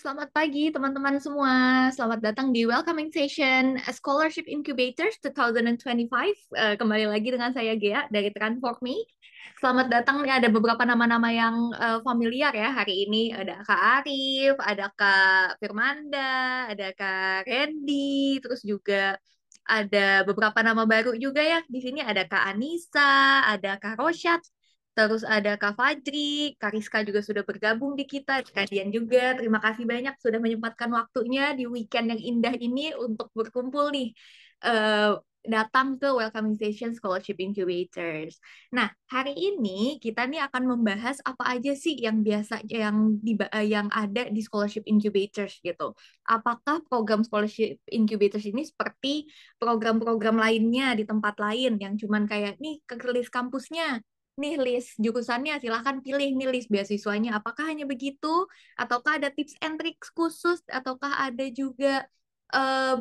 Selamat pagi teman-teman semua. Selamat datang di Welcoming Session Scholarship Incubators 2025. Kembali lagi dengan saya Gea dari Transform Me. Selamat datang nih, ada beberapa nama-nama yang familiar ya hari ini. Ada Kak Arif, ada Kak Firmanda, ada Kak Randy, terus juga ada beberapa nama baru juga ya. Di sini ada Kak Anissa, ada Kak Rosyad, terus ada Kak Fajri, Kak Rizka juga sudah bergabung di kita, Kak Dian juga. Terima kasih banyak sudah menyempatkan waktunya di weekend yang indah ini untuk berkumpul nih. eh, Datang ke Welcoming Session Scholarship Incubators. Nah, hari ini kita nih akan membahas apa aja sih yang biasa yang ada di Scholarship Incubators gitu. Apakah program Scholarship Incubators ini seperti program-program lainnya di tempat lain yang cuman kayak nih ke list kampusnya, nih list jurusannya, silahkan pilih nih list beasiswanya. Apakah hanya begitu? Ataukah ada tips and tricks khusus? Ataukah ada juga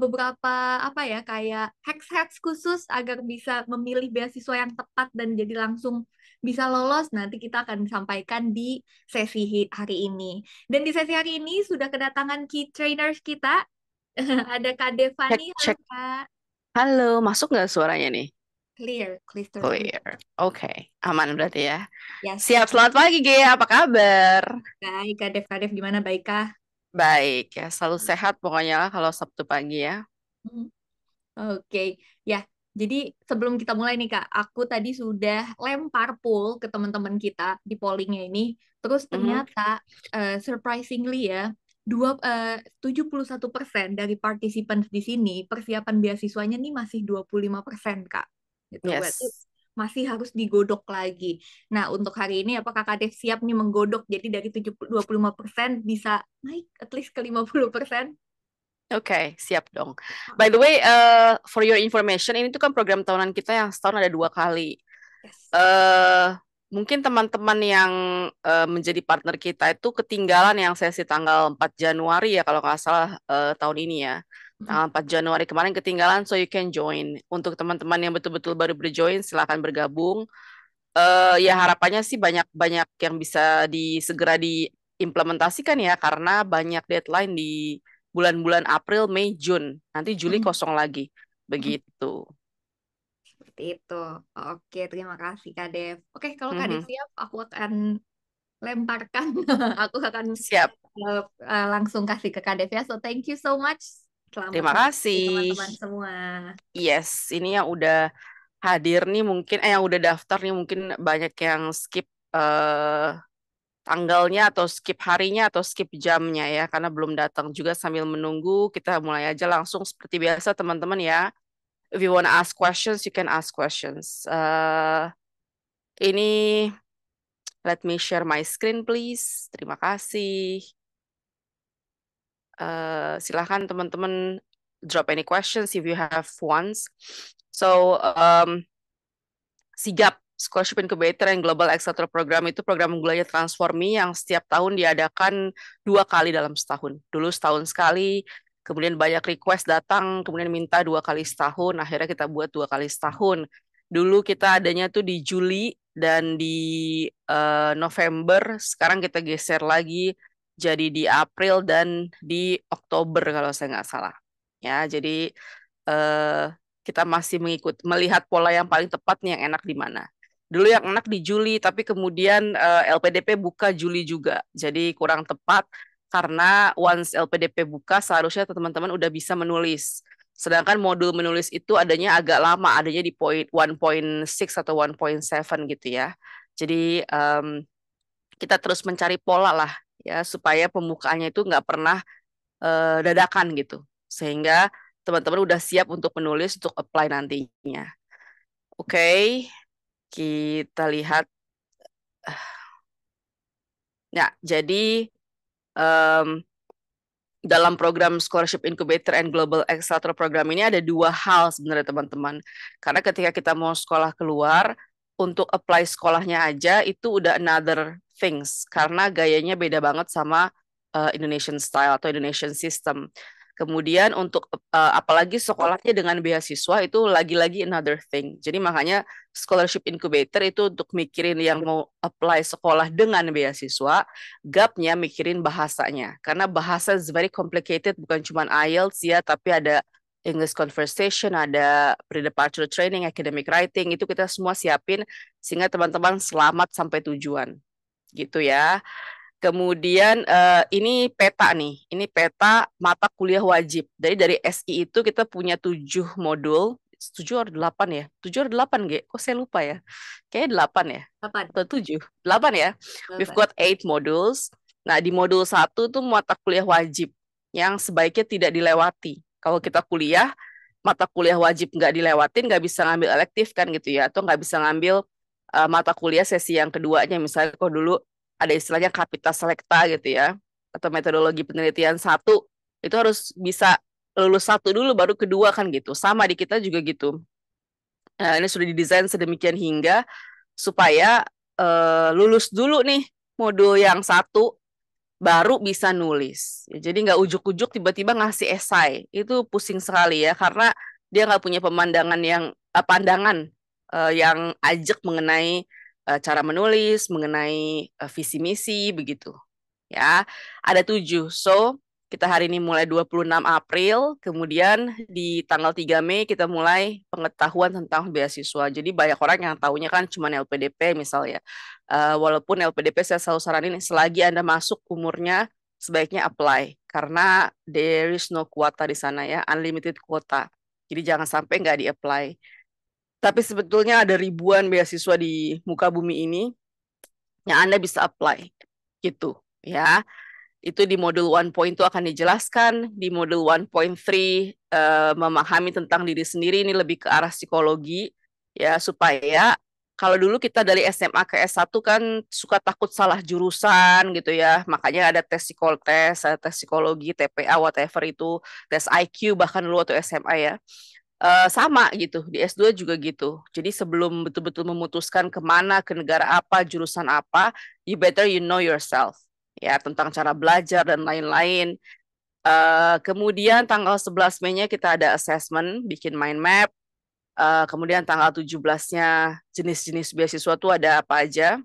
beberapa apa ya kayak hacks-hacks khusus agar bisa memilih beasiswa yang tepat dan jadi langsung bisa lolos? Nanti kita akan sampaikan di sesi hari ini. Dan di sesi hari ini sudah kedatangan key trainers kita. Ada Kak Cek, Devani, halo cek. Kak. Halo, masuk nggak suaranya nih? Clear, clear, clear. Clear. Oke, aman berarti ya. Yes. Siap, selamat pagi Gea, apa kabar? Baik, Kak Dev gimana? Baikkah? Baik ya, selalu sehat pokoknya lah kalau Sabtu pagi ya. Hmm. Oke, ya. Jadi sebelum kita mulai nih Kak, aku tadi sudah lempar poll ke teman-teman kita di pollingnya ini. Terus Mhm. ternyata surprisingly ya, 71% dari participants di sini persiapan beasiswanya nih masih 25% Kak. Gitu. Berarti Yes. masih harus digodok lagi. Nah, untuk hari ini apakah Kak Dev siap nih menggodok? Jadi dari 25% bisa naik at least ke 50%? Oke, siap dong. By the way, for your information, ini tuh kan program tahunan kita yang setahun ada 2 kali. Yes. eh Mungkin teman-teman yang menjadi partner kita itu ketinggalan yang sesi tanggal 4 Januari ya kalau nggak salah tahun ini ya. Tanggal 4 Januari kemarin ketinggalan, so you can join. Untuk teman-teman yang betul-betul baru berjoin, silakan bergabung. Ya harapannya sih banyak-banyak yang bisa segera diimplementasikan ya karena banyak deadline di bulan-bulan April, Mei, Juni. Nanti Juli kosong lagi. Begitu. Seperti itu. Oke, terima kasih Kak Dev. Oke, kalau Kak Dev Mhm. siap, aku akan lemparkan. Aku akan Siap. langsung kasih ke Kak Dev ya. So, thank you so much. Selamat Terima mengikuti kasih. teman-teman semua. Yes, ini yang udah hadir nih mungkin yang udah daftar nih mungkin banyak yang skip tanggalnya atau skip harinya atau skip jamnya ya karena belum datang juga sambil menunggu kita mulai aja langsung seperti biasa teman-teman ya. If you wanna ask questions, you can ask questions. Ini let me share my screen please. Terima kasih. Silahkan teman-teman drop any questions if you have ones. So, Sigap Scholarship Incubator and Global Accelerator Program itu program unggulannya Transformi yang setiap tahun diadakan 2 kali dalam setahun. Dulu setahun sekali, kemudian banyak request datang, kemudian minta 2 kali setahun, akhirnya kita buat 2 kali setahun. Dulu kita adanya tuh di Juli dan di November, sekarang kita geser lagi jadi di April dan di Oktober kalau saya nggak salah. Ya, jadi eh, kita masih melihat pola yang paling tepat nih yang enak di mana. Dulu yang enak di Juli, tapi kemudian LPDP buka Juli juga. Jadi kurang tepat karena once LPDP buka seharusnya teman-teman udah bisa menulis. Sedangkan modul menulis itu adanya agak lama, adanya di point 1.6 atau 1.7 gitu ya. Jadi kita terus mencari pola lah ya supaya pembukaannya itu nggak pernah dadakan gitu. Sehingga teman-teman udah siap untuk menulis untuk apply nantinya. Oke, kita lihat. Ya, jadi em, dalam program Scholarship Incubator and Global Accelerator Program ini ada 2 hal sebenarnya teman-teman. Karena ketika kita mau sekolah keluar, untuk apply sekolahnya aja itu udah another things. Karena gayanya beda banget sama Indonesian style atau Indonesian system. Kemudian untuk apalagi sekolahnya dengan beasiswa itu lagi-lagi another thing. Jadi makanya scholarship incubator itu untuk mikirin yang mau apply sekolah dengan beasiswa, gapnya mikirin bahasanya. Karena bahasa is very complicated, bukan cuma IELTS ya, tapi ada English conversation, ada pre-departure training, academic writing, itu kita semua siapin sehingga teman-teman selamat sampai tujuan. Gitu ya. Kemudian ini peta nih, ini peta mata kuliah wajib. Jadi dari SI itu kita punya 7 modul, 7 atau 8 ya? 7 atau 8 G? Kok saya lupa ya? Kayaknya 8 ya? 8. Atau 7? 8 ya? We've 8. got 8 modules. Nah di modul 1 tuh mata kuliah wajib yang sebaiknya tidak dilewati. Kalau kita kuliah, mata kuliah wajib nggak dilewatin, nggak bisa ngambil elektif kan gitu ya, atau nggak bisa ngambil mata kuliah sesi yang keduanya. Misalnya kok dulu ada istilahnya kapita selekta gitu ya, atau metodologi penelitian satu, itu harus bisa lulus satu dulu baru kedua kan gitu. Sama di kita juga gitu. Nah, ini sudah didesain sedemikian hingga supaya lulus dulu nih modul yang satu baru bisa nulis. Ya, jadi nggak ujuk-ujuk tiba-tiba ngasih esai. Itu pusing sekali ya, karena dia nggak punya pandangan yang ajak mengenai cara menulis, mengenai visi misi begitu. Ya, ada 7. So, kita hari ini mulai 26 April, kemudian di tanggal 3 Mei kita mulai pengetahuan tentang beasiswa. Jadi banyak orang yang tahunya kan cuma LPDP misalnya. Walaupun LPDP saya selalu saranin selagi Anda masuk umurnya sebaiknya apply karena there is no kuota di sana ya, unlimited kuota. Jadi jangan sampai nggak di-apply. Tapi sebetulnya ada ribuan beasiswa di muka bumi ini yang Anda bisa apply gitu ya. Itu di modul 1.2 akan dijelaskan, di modul 1.3 memahami tentang diri sendiri, ini lebih ke arah psikologi ya, supaya kalau dulu kita dari SMA ke S1 kan suka takut salah jurusan gitu ya, makanya ada tes psikologi, TPA, whatever itu, tes IQ bahkan dulu waktu SMA ya. Sama gitu, di S2 juga gitu. Jadi sebelum betul-betul memutuskan kemana, ke negara apa, jurusan apa, you better you know yourself. Ya, tentang cara belajar dan lain-lain. Kemudian tanggal 11 Mei-nya kita ada assessment, bikin mind map. Kemudian tanggal 17-nya jenis-jenis beasiswa tuh ada apa aja.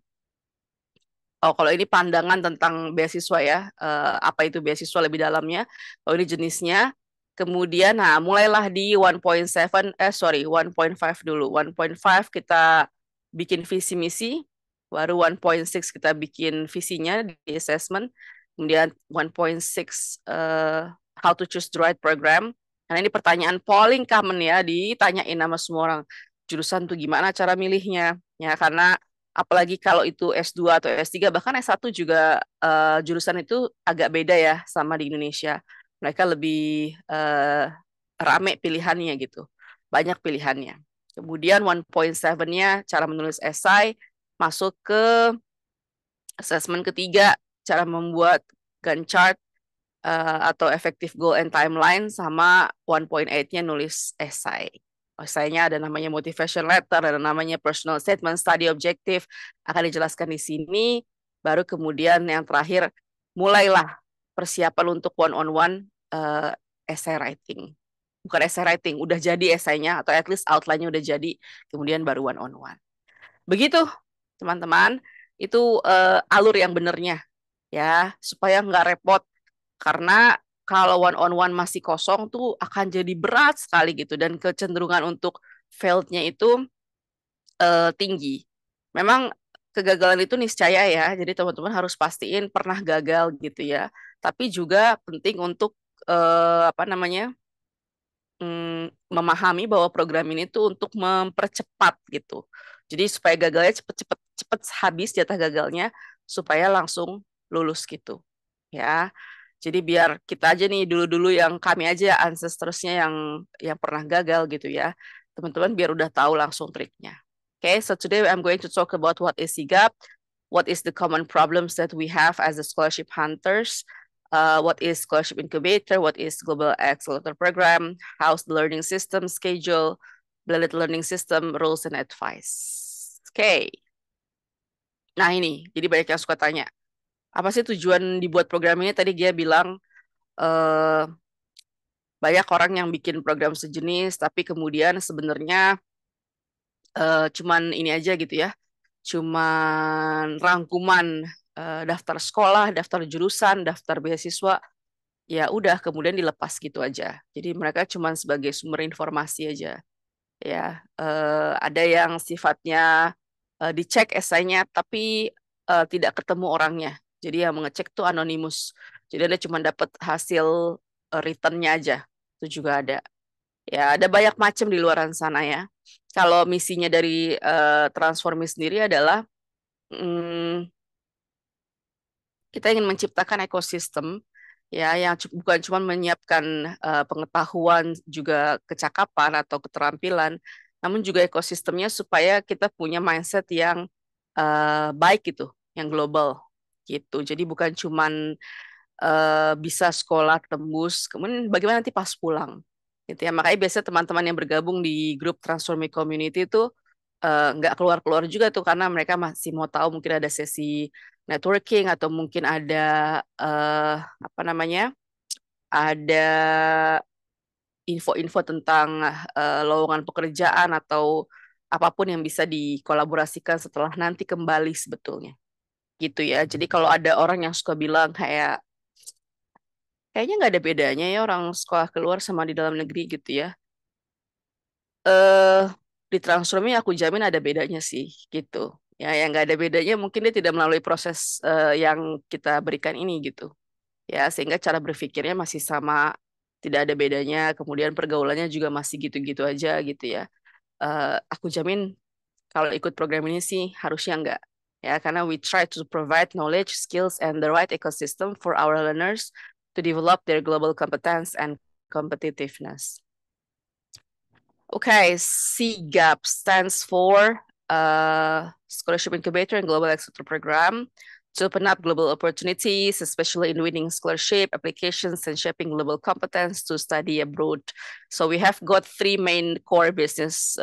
Oh, kalau ini pandangan tentang beasiswa ya, apa itu beasiswa lebih dalamnya. Oh, ini jenisnya. Kemudian, nah, mulailah di 1.7, 1.5 dulu. 1.5 kita bikin visi misi, baru 1.6 kita bikin visinya di assessment. Kemudian 1.6 how to choose the right program. Nah, ini pertanyaan paling common ya, ditanyain sama semua orang. Jurusan tuh gimana cara milihnya? Ya, karena apalagi kalau itu S2 atau S3 bahkan S1 juga jurusan itu agak beda ya sama di Indonesia. Mereka lebih rame pilihannya gitu. Banyak pilihannya. Kemudian 1.7-nya cara menulis esai, masuk ke assessment ketiga, cara membuat Gantt chart atau effective goal and timeline, sama 1.8-nya nulis esai. Esainya ada namanya motivation letter, ada namanya personal statement, study objective, akan dijelaskan di sini. Baru kemudian yang terakhir, mulailah persiapan untuk one-on-one essay writing. Bukan essay writing, udah jadi esainya, atau at least outline-nya udah jadi, kemudian baru one-on-one. Begitu, teman-teman. Itu alur yang benernya, ya, supaya nggak repot karena kalau one on one masih kosong tuh akan jadi berat sekali gitu dan kecenderungan untuk failed-nya itu tinggi. Memang kegagalan itu niscaya ya, jadi teman-teman harus pastiin pernah gagal gitu ya. Tapi juga penting untuk apa namanya memahami bahwa program ini tuh untuk mempercepat gitu. Jadi supaya gagalnya cepet-cepet cepet habis jatah gagalnya supaya langsung lulus gitu. Ya. Jadi biar kita aja nih dulu-dulu yang kami aja ancestors-nya yang pernah gagal gitu ya. Teman-teman biar udah tahu langsung triknya. Okay, so today I'm going to talk about what is SIGAP, what is the common problems that we have as a scholarship hunters, what is scholarship incubator, what is global accelerator program, how's the learning system schedule, blended learning system, rules and advice. Okay. Nah ini, jadi banyak yang suka tanya, apa sih tujuan dibuat program ini? Tadi dia bilang, eh, banyak orang yang bikin program sejenis, tapi kemudian sebenarnya cuman ini aja gitu ya, cuman rangkuman daftar sekolah, daftar jurusan, daftar beasiswa, ya udah kemudian dilepas gitu aja. Jadi mereka cuman sebagai sumber informasi aja. Ya, ada yang sifatnya dicek esainya, tapi tidak ketemu orangnya. Jadi yang mengecek tuh anonimus. Jadi Anda cuma dapat hasil returnnya aja. Itu juga ada. Ya, ada banyak macam di luaran sana ya. Kalau misinya dari Transformi sendiri adalah kita ingin menciptakan ekosistem ya yang bukan cuma menyiapkan pengetahuan juga kecakapan atau keterampilan, namun juga ekosistemnya supaya kita punya mindset yang baik gitu, yang global gitu. Jadi bukan cuma bisa sekolah tembus, kemudian bagaimana nanti pas pulang gitu ya. Makanya biasanya teman-teman yang bergabung di grup Transformi Community itu nggak keluar-keluar juga tuh karena mereka masih mau tahu mungkin ada sesi networking atau mungkin ada apa namanya, ada info-info tentang lowongan pekerjaan atau apapun yang bisa dikolaborasikan setelah nanti kembali sebetulnya gitu ya. Jadi kalau ada orang yang suka bilang kayak kayaknya nggak ada bedanya ya orang sekolah keluar sama di dalam negeri gitu ya. eh di Transformi aku jamin ada bedanya sih gitu. Ya, yang nggak ada bedanya mungkin dia tidak melalui proses yang kita berikan ini gitu. Ya, sehingga cara berpikirnya masih sama, tidak ada bedanya. Kemudian pergaulannya juga masih gitu-gitu aja gitu ya. Aku jamin kalau ikut program ini sih harusnya enggak. Ya, karena we try to provide knowledge, skills, and the right ecosystem for our learners to develop their global competence and competitiveness. Okay, CGAP stands for Scholarship Incubator and Global Accelerator Program to open up global opportunities, especially in winning scholarship applications and shaping global competence to study abroad. So we have got three main core business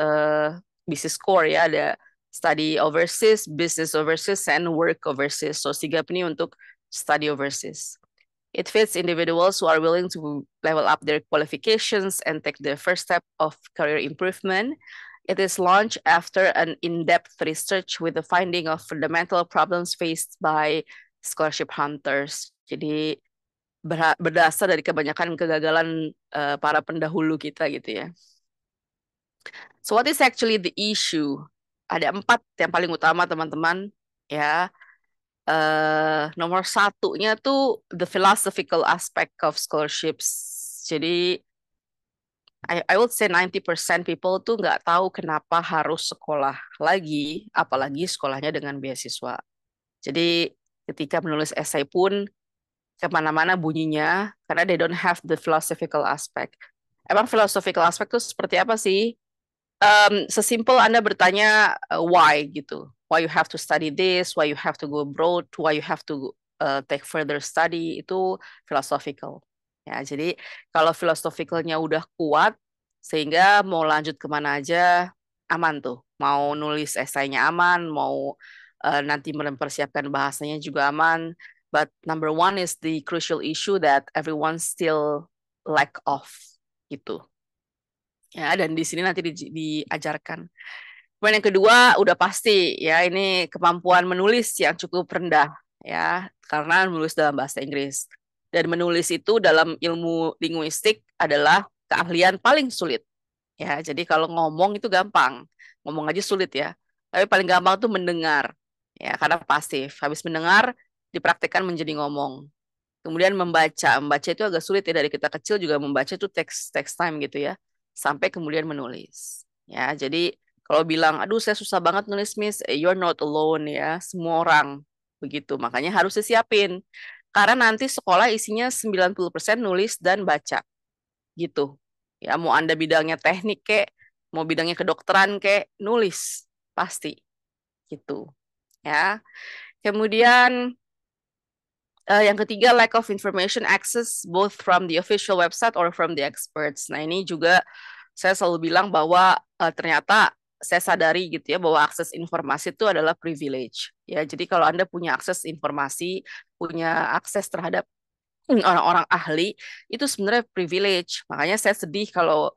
core ya, ada study overseas, business overseas, and work overseas. So CGAP ini untuk study overseas. It fits individuals who are willing to level up their qualifications and take the first step of career improvement. It is launched after an in-depth research with the finding of fundamental problems faced by scholarship hunters. Jadi berdasar dari kebanyakan kegagalan para pendahulu kita gitu ya. So what is actually the issue? Ada 4 yang paling utama teman-teman ya. Nomor satunya tuh the philosophical aspect of scholarships. Jadi I would say 90% people tuh nggak tahu kenapa harus sekolah lagi, apalagi sekolahnya dengan beasiswa. Jadi ketika menulis esai pun kemana-mana bunyinya karena they don't have the philosophical aspect. Emang philosophical aspect tuh seperti apa sih? Sesimpel Anda bertanya why gitu. Why you have to study this, why you have to go abroad, why you have to take further study, itu philosophical. Ya, jadi kalau philosophicalnya udah kuat, sehingga mau lanjut kemana aja aman tuh. Mau nulis esainya aman, mau nanti mempersiapkan bahasanya juga aman. But number one is the crucial issue that everyone still lack of gitu. Ya, dan di sini nanti diajarkan. Kemudian yang kedua udah pasti ya ini kemampuan menulis yang cukup rendah ya karena menulis dalam bahasa Inggris. Dan menulis itu dalam ilmu linguistik adalah keahlian paling sulit. Ya, jadi kalau ngomong itu gampang. Ngomong aja sulit ya. Tapi paling gampang tuh mendengar. Ya, karena pasif. Habis mendengar dipraktekkan menjadi ngomong. Kemudian membaca. Membaca itu agak sulit ya dari kita kecil juga membaca itu text time gitu ya. Sampai kemudian menulis. Ya, jadi kalau bilang, aduh saya susah banget nulis Miss, you're not alone ya. Semua orang begitu. Makanya harus disiapin. Karena nanti sekolah isinya 90% nulis dan baca. Gitu. Ya, mau Anda bidangnya teknik kek, mau bidangnya kedokteran kek, nulis. Pasti. Gitu. Ya. Kemudian yang ketiga, lack of information access both from the official website or from the experts. Nah, ini juga saya selalu bilang bahwa ternyata saya sadari gitu ya bahwa akses informasi itu adalah privilege. Ya, jadi kalau Anda punya akses informasi, punya akses terhadap orang-orang ahli itu sebenarnya privilege. Makanya saya sedih kalau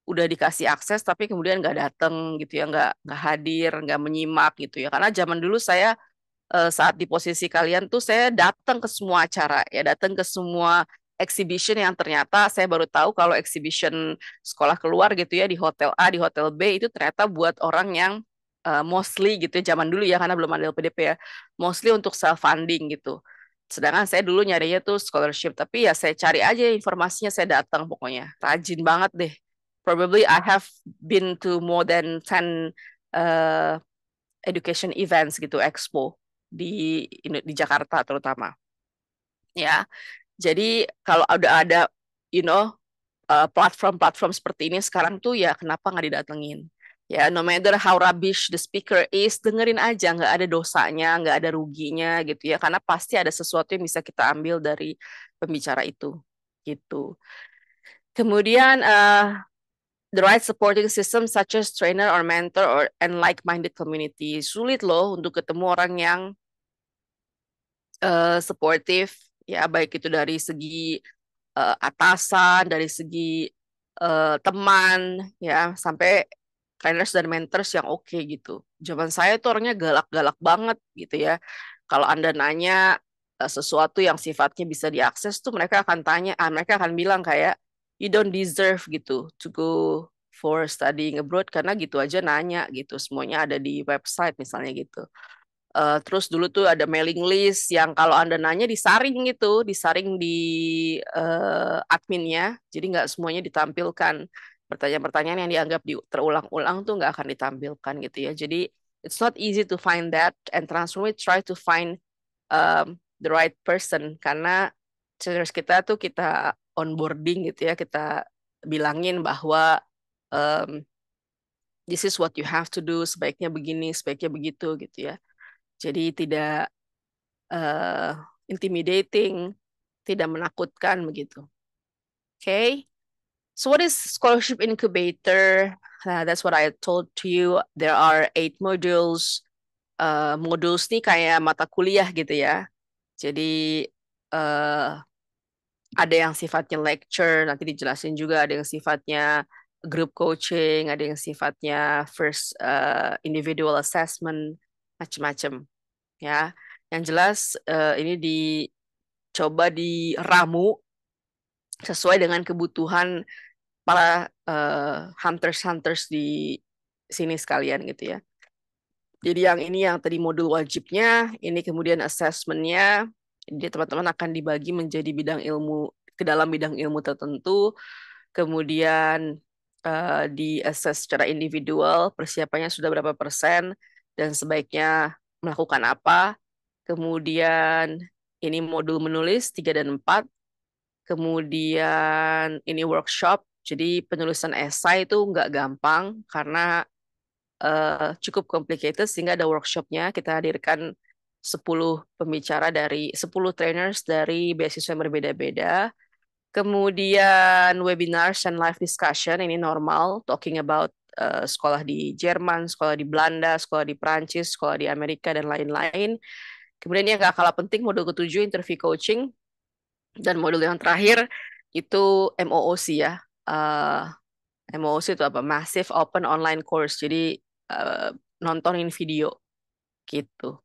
udah dikasih akses tapi kemudian nggak datang gitu ya, nggak hadir, nggak menyimak gitu ya. Karena zaman dulu saya saat di posisi kalian tuh saya datang ke semua acara ya, datang ke semua exhibition yang ternyata saya baru tahu kalau exhibition sekolah keluar gitu ya di hotel A, di hotel B itu ternyata buat orang yang mostly gitu ya zaman dulu ya karena belum ada LPDP ya, mostly untuk self funding gitu. Sedangkan saya dulu nyarinya tuh scholarship, tapi ya saya cari aja informasinya, saya datang pokoknya. Rajin banget deh. Probably I have been to more than 10 uh, education events gitu, expo di Jakarta terutama. Ya, jadi kalau udah ada, you know, platform-platform seperti ini sekarang tuh ya kenapa nggak didatengin? Ya, no matter how rubbish the speaker is, dengerin aja, nggak ada dosanya, nggak ada ruginya gitu ya, karena pasti ada sesuatu yang bisa kita ambil dari pembicara itu, gitu. Kemudian the right supporting system such as trainer or mentor or and like-minded community. Sulit loh untuk ketemu orang yang supportive ya, baik itu dari segi atasan, dari segi teman ya, sampai trainers dan mentors yang oke gitu. Zaman saya tuh orangnya galak-galak banget gitu ya. Kalau Anda nanya sesuatu yang sifatnya bisa diakses tuh mereka akan tanya, mereka akan bilang kayak you don't deserve gitu to go for studying abroad karena gitu aja nanya gitu. Semuanya ada di website misalnya gitu. Terus dulu tuh ada mailing list yang kalau Anda nanya disaring gitu, disaring di adminnya, jadi nggak semuanya ditampilkan. Pertanyaan-pertanyaan yang dianggap terulang-ulang tuh nggak akan ditampilkan gitu ya. Jadi it's not easy to find that, and Transformate try to find the right person karena seniors kita tuh kita onboarding gitu ya, kita bilangin bahwa um, this is what you have to do, sebaiknya begini, sebaiknya begitu gitu ya. Jadi tidak uh, intimidating, tidak menakutkan begitu. Okay, so what is scholarship incubator? That's what I told to you. There are 8 modules. Modules nih kayak mata kuliah gitu ya. Jadi uh, ada yang sifatnya lecture, nanti dijelasin juga. Ada yang sifatnya group coaching, ada yang sifatnya first individual assessment, macam-macam ya. Yang jelas ini dicoba diramu sesuai dengan kebutuhan para hunters-hunters di sini sekalian gitu ya. Jadi yang ini yang tadi modul wajibnya, ini kemudian assessmentnya. Jadi teman-teman akan dibagi menjadi bidang ilmu ke dalam bidang ilmu tertentu, kemudian di assess secara individual, persiapannya sudah berapa persen, dan sebaiknya melakukan apa. Kemudian ini modul menulis 3 dan 4. Kemudian ini workshop, jadi penulisan esai itu nggak gampang karena cukup complicated sehingga ada workshopnya. Kita hadirkan 10 pembicara dari 10 trainers dari beasiswa yang berbeda-beda. Kemudian webinars and live discussion ini normal, talking about sekolah di Jerman, sekolah di Belanda, sekolah di Prancis, sekolah di Amerika dan lain-lain. Kemudian yang gak kalah penting modul ketujuh interview coaching, dan modul yang terakhir itu MOOC ya. MOOC itu apa? Massive Open Online Course. Jadi nontonin video gitu.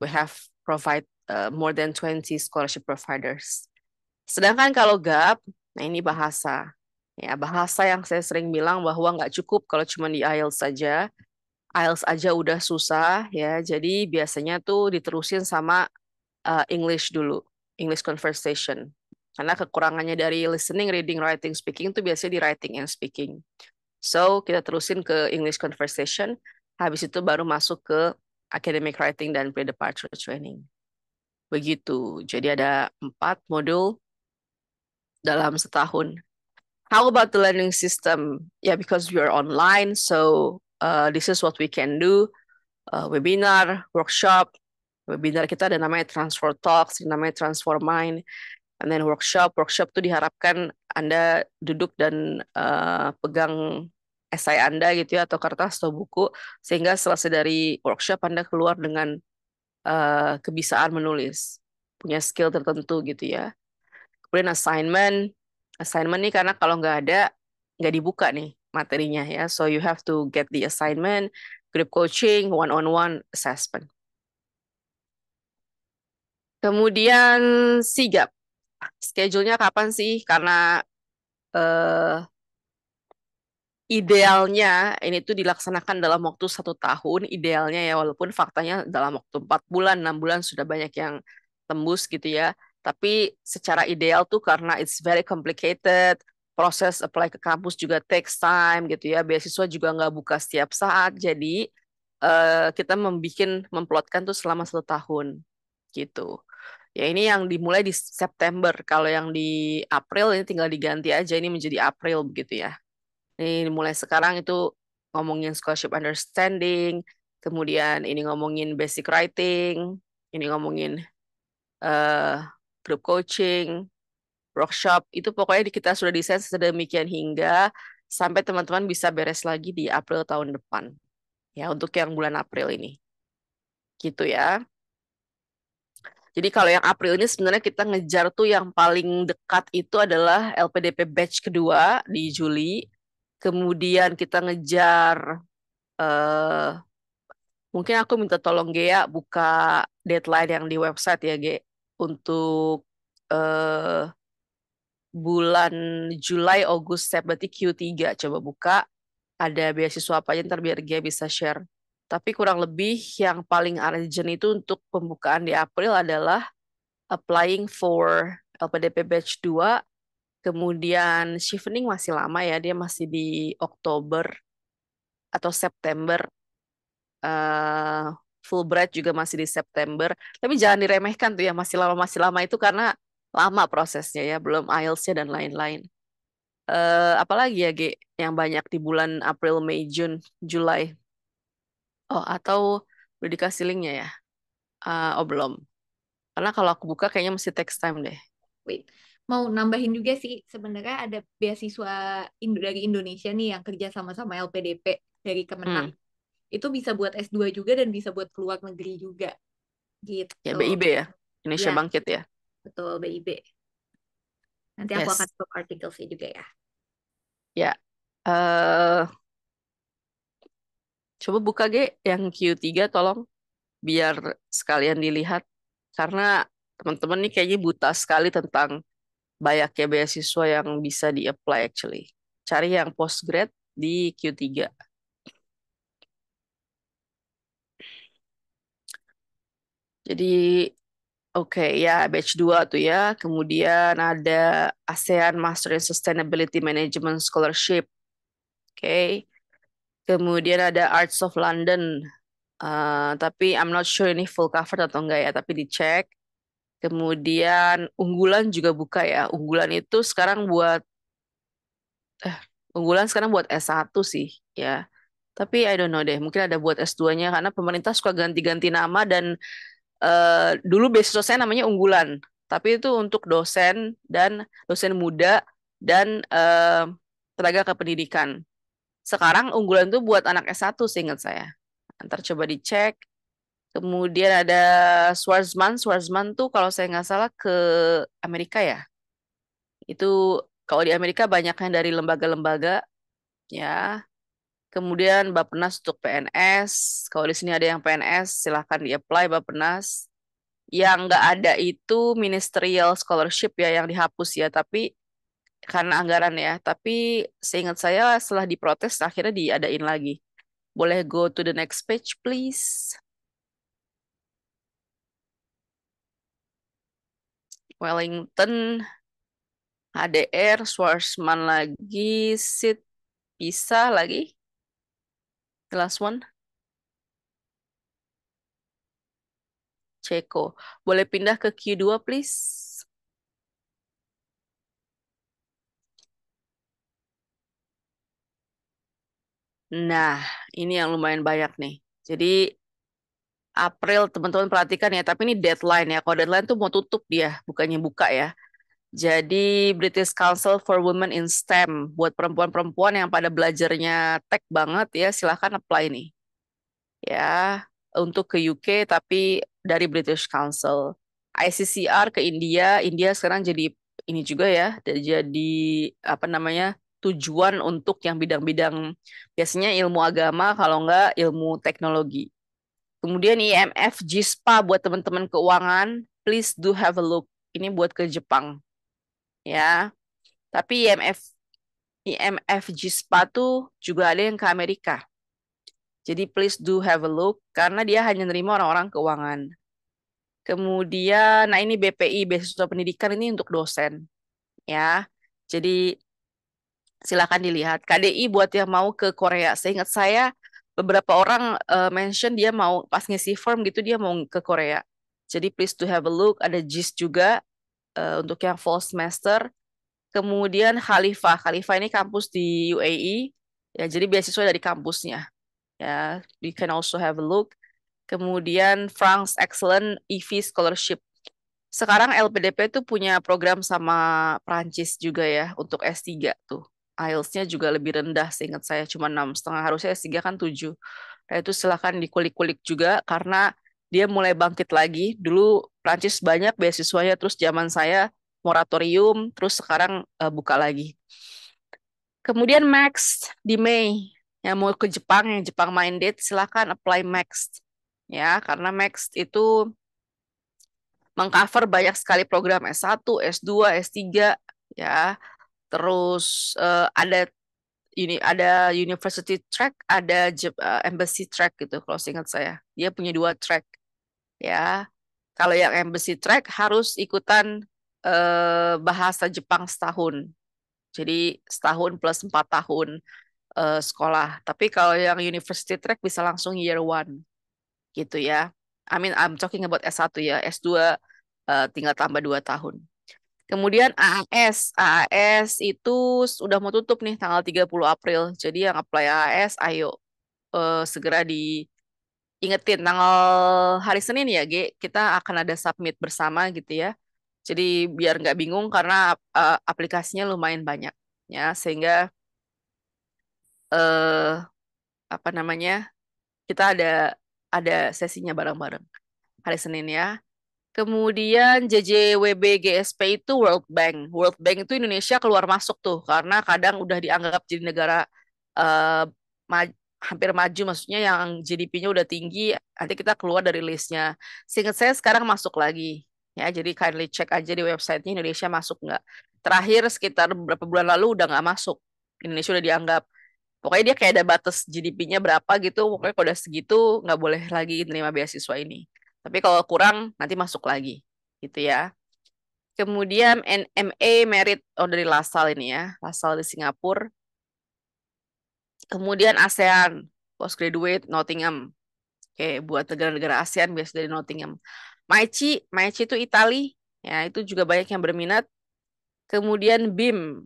We have provide more than 20 scholarship providers. Sedangkan kalau GAP, nah ini bahasa. Ya, bahasa yang saya sering bilang bahwa nggak cukup kalau cuma di IELTS saja. IELTS aja udah susah ya. Jadi biasanya tuh diterusin sama English dulu, English conversation. Karena kekurangannya dari listening, reading, writing, speaking itu biasanya di writing and speaking. So, kita terusin ke English conversation, habis itu baru masuk ke academic writing dan pre-departure training. Begitu. Jadi ada 4 modul dalam setahun. How about the learning system? Yeah, because we are online, so this is what we can do. Webinar, workshop. Webinar kita ada namanya Transfer Talks, namanya Transfer Mind. And then workshop tuh diharapkan Anda duduk dan pegang esai Anda gitu ya, atau kertas atau buku, sehingga selesai dari workshop Anda keluar dengan kebiasaan menulis, punya skill tertentu gitu ya. Kemudian assignment nih karena kalau nggak dibuka nih materinya ya. So you have to get the assignment, group coaching, one-on-one assessment. Kemudian sigap. Schedule-nya kapan sih? Karena eh, idealnya ini tuh dilaksanakan dalam waktu 1 tahun, idealnya ya, walaupun faktanya dalam waktu 4 bulan, 6 bulan sudah banyak yang tembus gitu ya. Tapi secara ideal tuh karena it's very complicated, proses apply ke kampus juga takes time gitu ya, beasiswa juga nggak buka setiap saat, jadi kita memplotkan tuh selama 1 tahun gitu. Ya ini yang dimulai di September, kalau yang di April ini tinggal diganti aja ini menjadi April begitu ya. Ini mulai sekarang itu ngomongin scholarship understanding, kemudian ini ngomongin basic writing, ini ngomongin eh, group coaching, workshop, itu pokoknya kita sudah desain sedemikian hingga sampai teman-teman bisa beres lagi di April tahun depan. Ya, untuk yang bulan April ini. Gitu ya. Jadi kalau yang April ini sebenarnya kita ngejar tuh yang paling dekat itu adalah LPDP batch kedua di Juli. Kemudian kita ngejar eh mungkin aku minta tolong Gea buka deadline yang di website ya, Ge, untuk eh, bulan Juli, Agustus, September, berarti Q3. Coba buka, ada beasiswa apa aja, ntar biar Gea bisa share. Tapi kurang lebih yang paling urgent itu untuk pembukaan di April adalah applying for LPDP Batch 2, kemudian shifting masih lama ya, dia masih di Oktober atau September. eh Fulbright juga masih di September. Tapi jangan diremehkan tuh ya, masih lama itu karena lama prosesnya ya, belum IELTS-nya dan lain-lain. Apalagi ya, G, yang banyak di bulan April, Mei, June, Juli. Oh, atau udah dikasih linknya ya? Oh, belum. Karena kalau aku buka kayaknya mesti text time deh. Wait, mau nambahin juga sih, sebenarnya ada beasiswa dari Indonesia nih yang kerja sama-sama LPDP dari Kemenang. Hmm, Itu bisa buat S2 juga dan bisa buat keluar negeri juga. ya Gitu. BIB ya, Indonesia Ya, Bangkit ya. betul BIB. Nanti aku akan Yes, tutup artikel sih juga ya. ya. eh Coba buka G yang Q3 tolong, biar sekalian dilihat. Karena teman-teman nih kayaknya buta sekali tentang banyaknya beasiswa yang bisa di-apply actually. Cari yang postgrad di Q3. Jadi oke ya, batch 2 tuh ya. Kemudian ada ASEAN Master in Sustainability Management Scholarship. Oke. Kemudian ada Arts of London. Tapi I'm not sure ini full cover atau enggak ya, tapi dicek. Kemudian unggulan juga buka ya. Eh, Unggulan sekarang buat S1 sih ya. Tapi I don't know deh, mungkin ada buat S2-nya karena pemerintah suka ganti-ganti nama dan dulu beasiswa saya namanya unggulan. Tapi itu untuk dosen dan dosen muda dan tenaga kependidikan. Sekarang unggulan itu buat anak S1 seingat saya. Ntar coba dicek. Kemudian ada Schwarzman. Schwarzman tuh kalau saya nggak salah ke Amerika ya. Itu kalau di Amerika banyaknya dari lembaga-lembaga ya. Kemudian Bappenas untuk PNS. Kalau di sini ada yang PNS, silahkan di-apply Bappenas. Yang nggak ada itu ministerial scholarship ya yang dihapus ya. Tapi karena anggaran ya. Tapi seingat saya setelah diprotes akhirnya diadain lagi. Boleh go to the next page, please. Wellington, HDR, Schwarzman lagi, Sid, bisa lagi. The last one, Ceko. Boleh pindah ke Q2, please. Nah, ini yang lumayan banyak nih. Jadi, April, teman-teman perhatikan ya, tapi ini deadline ya. Kalau deadline tuh mau tutup dia, bukannya buka ya. Jadi, British Council for Women in STEM. Buat perempuan-perempuan yang pada belajarnya tech banget ya, silahkan apply nih. Ya, untuk ke UK tapi dari British Council. ICCR ke India, India sekarang jadi ini juga ya, jadi apa namanya tujuan untuk yang bidang-bidang biasanya ilmu agama, kalau enggak ilmu teknologi. Kemudian IMF GISPA buat teman-teman keuangan, please do have a look. Ini buat ke Jepang ya. Tapi IMF GISPA tuh juga ada yang ke Amerika. Jadi please do have a look karena dia hanya nerima orang-orang keuangan. Kemudian, nah ini BPI, Beasiswa Pendidikan ini untuk dosen ya. Jadi silakan dilihat. KDI buat yang mau ke Korea. Seingat saya beberapa orang mention dia mau pas ngisi form gitu dia mau ke Korea. Jadi please to have a look. Ada JIS juga untuk yang fall semester. Kemudian Khalifah. Khalifah ini kampus di UAE. Ya, jadi beasiswa dari kampusnya. Ya, you can also have a look. Kemudian France Excellent EV Scholarship. Sekarang LPDP tuh punya program sama Prancis juga ya untuk S3 tuh. IELTS-nya juga lebih rendah seingat saya cuma 6,5, harusnya S3 kan 7. Nah, itu silakan dikulik-kulik juga karena dia mulai bangkit lagi. Dulu Prancis banyak beasiswanya terus zaman saya moratorium terus sekarang buka lagi. Kemudian Max di Mei yang mau ke Jepang yang Jepang minded silakan apply Max ya karena Max itu mengcover banyak sekali program S1, S2, S3 ya. Terus ada university track, ada embassy track gitu kalau seingat saya. Dia punya 2 track ya. Kalau yang embassy track harus ikutan bahasa Jepang setahun. Jadi setahun plus 4 tahun sekolah. Tapi kalau yang university track bisa langsung year one gitu ya. I mean, I'm talking about S1 ya. S2 tinggal tambah 2 tahun. Kemudian AAS itu sudah mau tutup nih tanggal 30 April. Jadi yang apply AAS, ayo segera diingetin tanggal hari Senin ya, G. Kita akan ada submit bersama gitu ya. Jadi biar nggak bingung karena aplikasinya lumayan banyak ya, sehingga eh apa namanya kita ada sesinya bareng-bareng hari Senin ya. Kemudian JJWB GSP itu World Bank. World Bank itu Indonesia keluar masuk tuh karena kadang udah dianggap jadi negara eh, ma- hampir maju, maksudnya yang GDP-nya udah tinggi, nanti kita keluar dari listnya. Seingat saya sekarang masuk lagi. Ya, jadi kindly cek aja di websitenya Indonesia masuk nggak. Terakhir sekitar beberapa bulan lalu udah nggak masuk. Indonesia udah dianggap. Pokoknya dia kayak ada batas GDP-nya berapa gitu. Pokoknya kalau udah segitu nggak boleh lagi nerima beasiswa ini. Tapi kalau kurang nanti masuk lagi gitu ya. Kemudian NMA Merit dari LaSalle ini ya, LaSalle di Singapura. Kemudian ASEAN Postgraduate Nottingham. Oke, buat negara-negara ASEAN biasa dari Nottingham. Maichi itu Itali. Ya, itu juga banyak yang berminat. Kemudian BIM.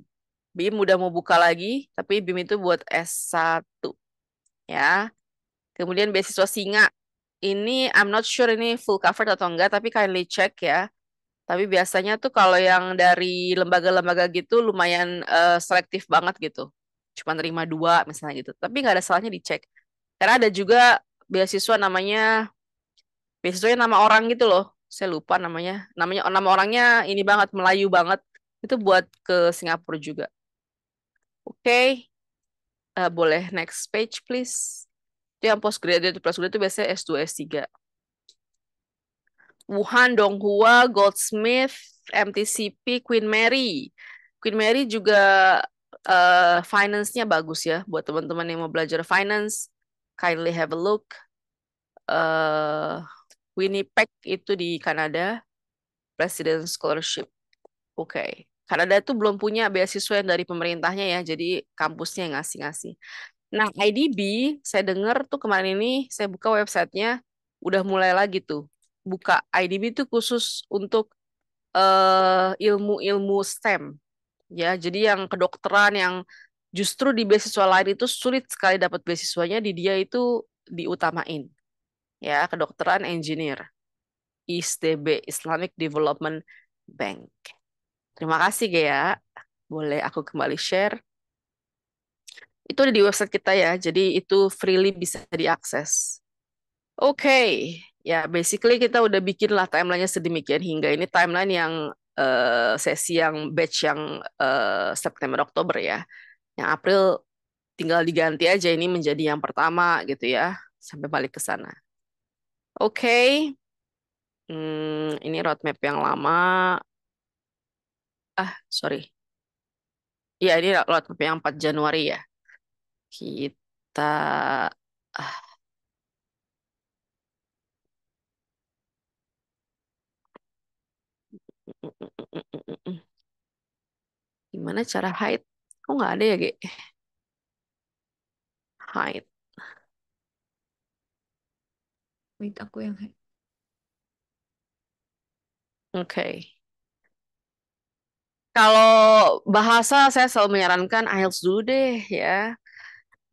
BIM udah mau buka lagi, tapi BIM itu buat S1 ya. Kemudian beasiswa Singa. Ini I'm not sure ini full covered atau enggak, tapi kindly check ya. Tapi biasanya tuh kalau yang dari lembaga-lembaga gitu lumayan selektif banget gitu. Cuma nerima 2 misalnya gitu. Tapi nggak ada salahnya dicek. Karena ada juga beasiswa beasiswanya nama orang gitu loh. Saya lupa namanya. Nama orangnya ini banget, Melayu banget. Itu buat ke Singapura juga. Oke, boleh next page please. Itu yang postgraduate itu biasanya S2, S3. Wuhan, Donghua, Goldsmith, MTCP, Queen Mary. Queen Mary juga finance-nya bagus ya buat teman-teman yang mau belajar finance. Kindly have a look. Uh, Winnipeg itu di Kanada, President Scholarship. Oke. Kanada itu belum punya beasiswa yang dari pemerintahnya ya, jadi kampusnya yang ngasih-ngasih. Nah, IDB, saya dengar tuh kemarin ini, saya buka websitenya, udah mulai lagi tuh. Buka IDB itu khusus untuk ilmu-ilmu STEM. Ya, jadi yang kedokteran yang justru di beasiswa lain itu sulit sekali dapat beasiswanya, di dia itu diutamain. Ya, kedokteran engineer. ISDB, Islamic Development Bank. Terima kasih, Gea. Boleh aku kembali share. Itu ada di website kita ya, jadi itu freely bisa diakses. Oke, ya basically kita udah bikin lah timelinenya sedemikian hingga ini timeline yang sesi yang batch yang September Oktober ya. Yang April tinggal diganti aja ini menjadi yang pertama gitu ya, sampai balik ke sana. Oke, ini roadmap yang lama. Sorry. Iya, ini roadmap yang 4 Januari ya. Kita ah, gimana cara hide? Kok nggak ada ya, Ge? Hide. Wait, aku yang Oke. Kalau bahasa saya selalu menyarankan IELTS dulu deh ya.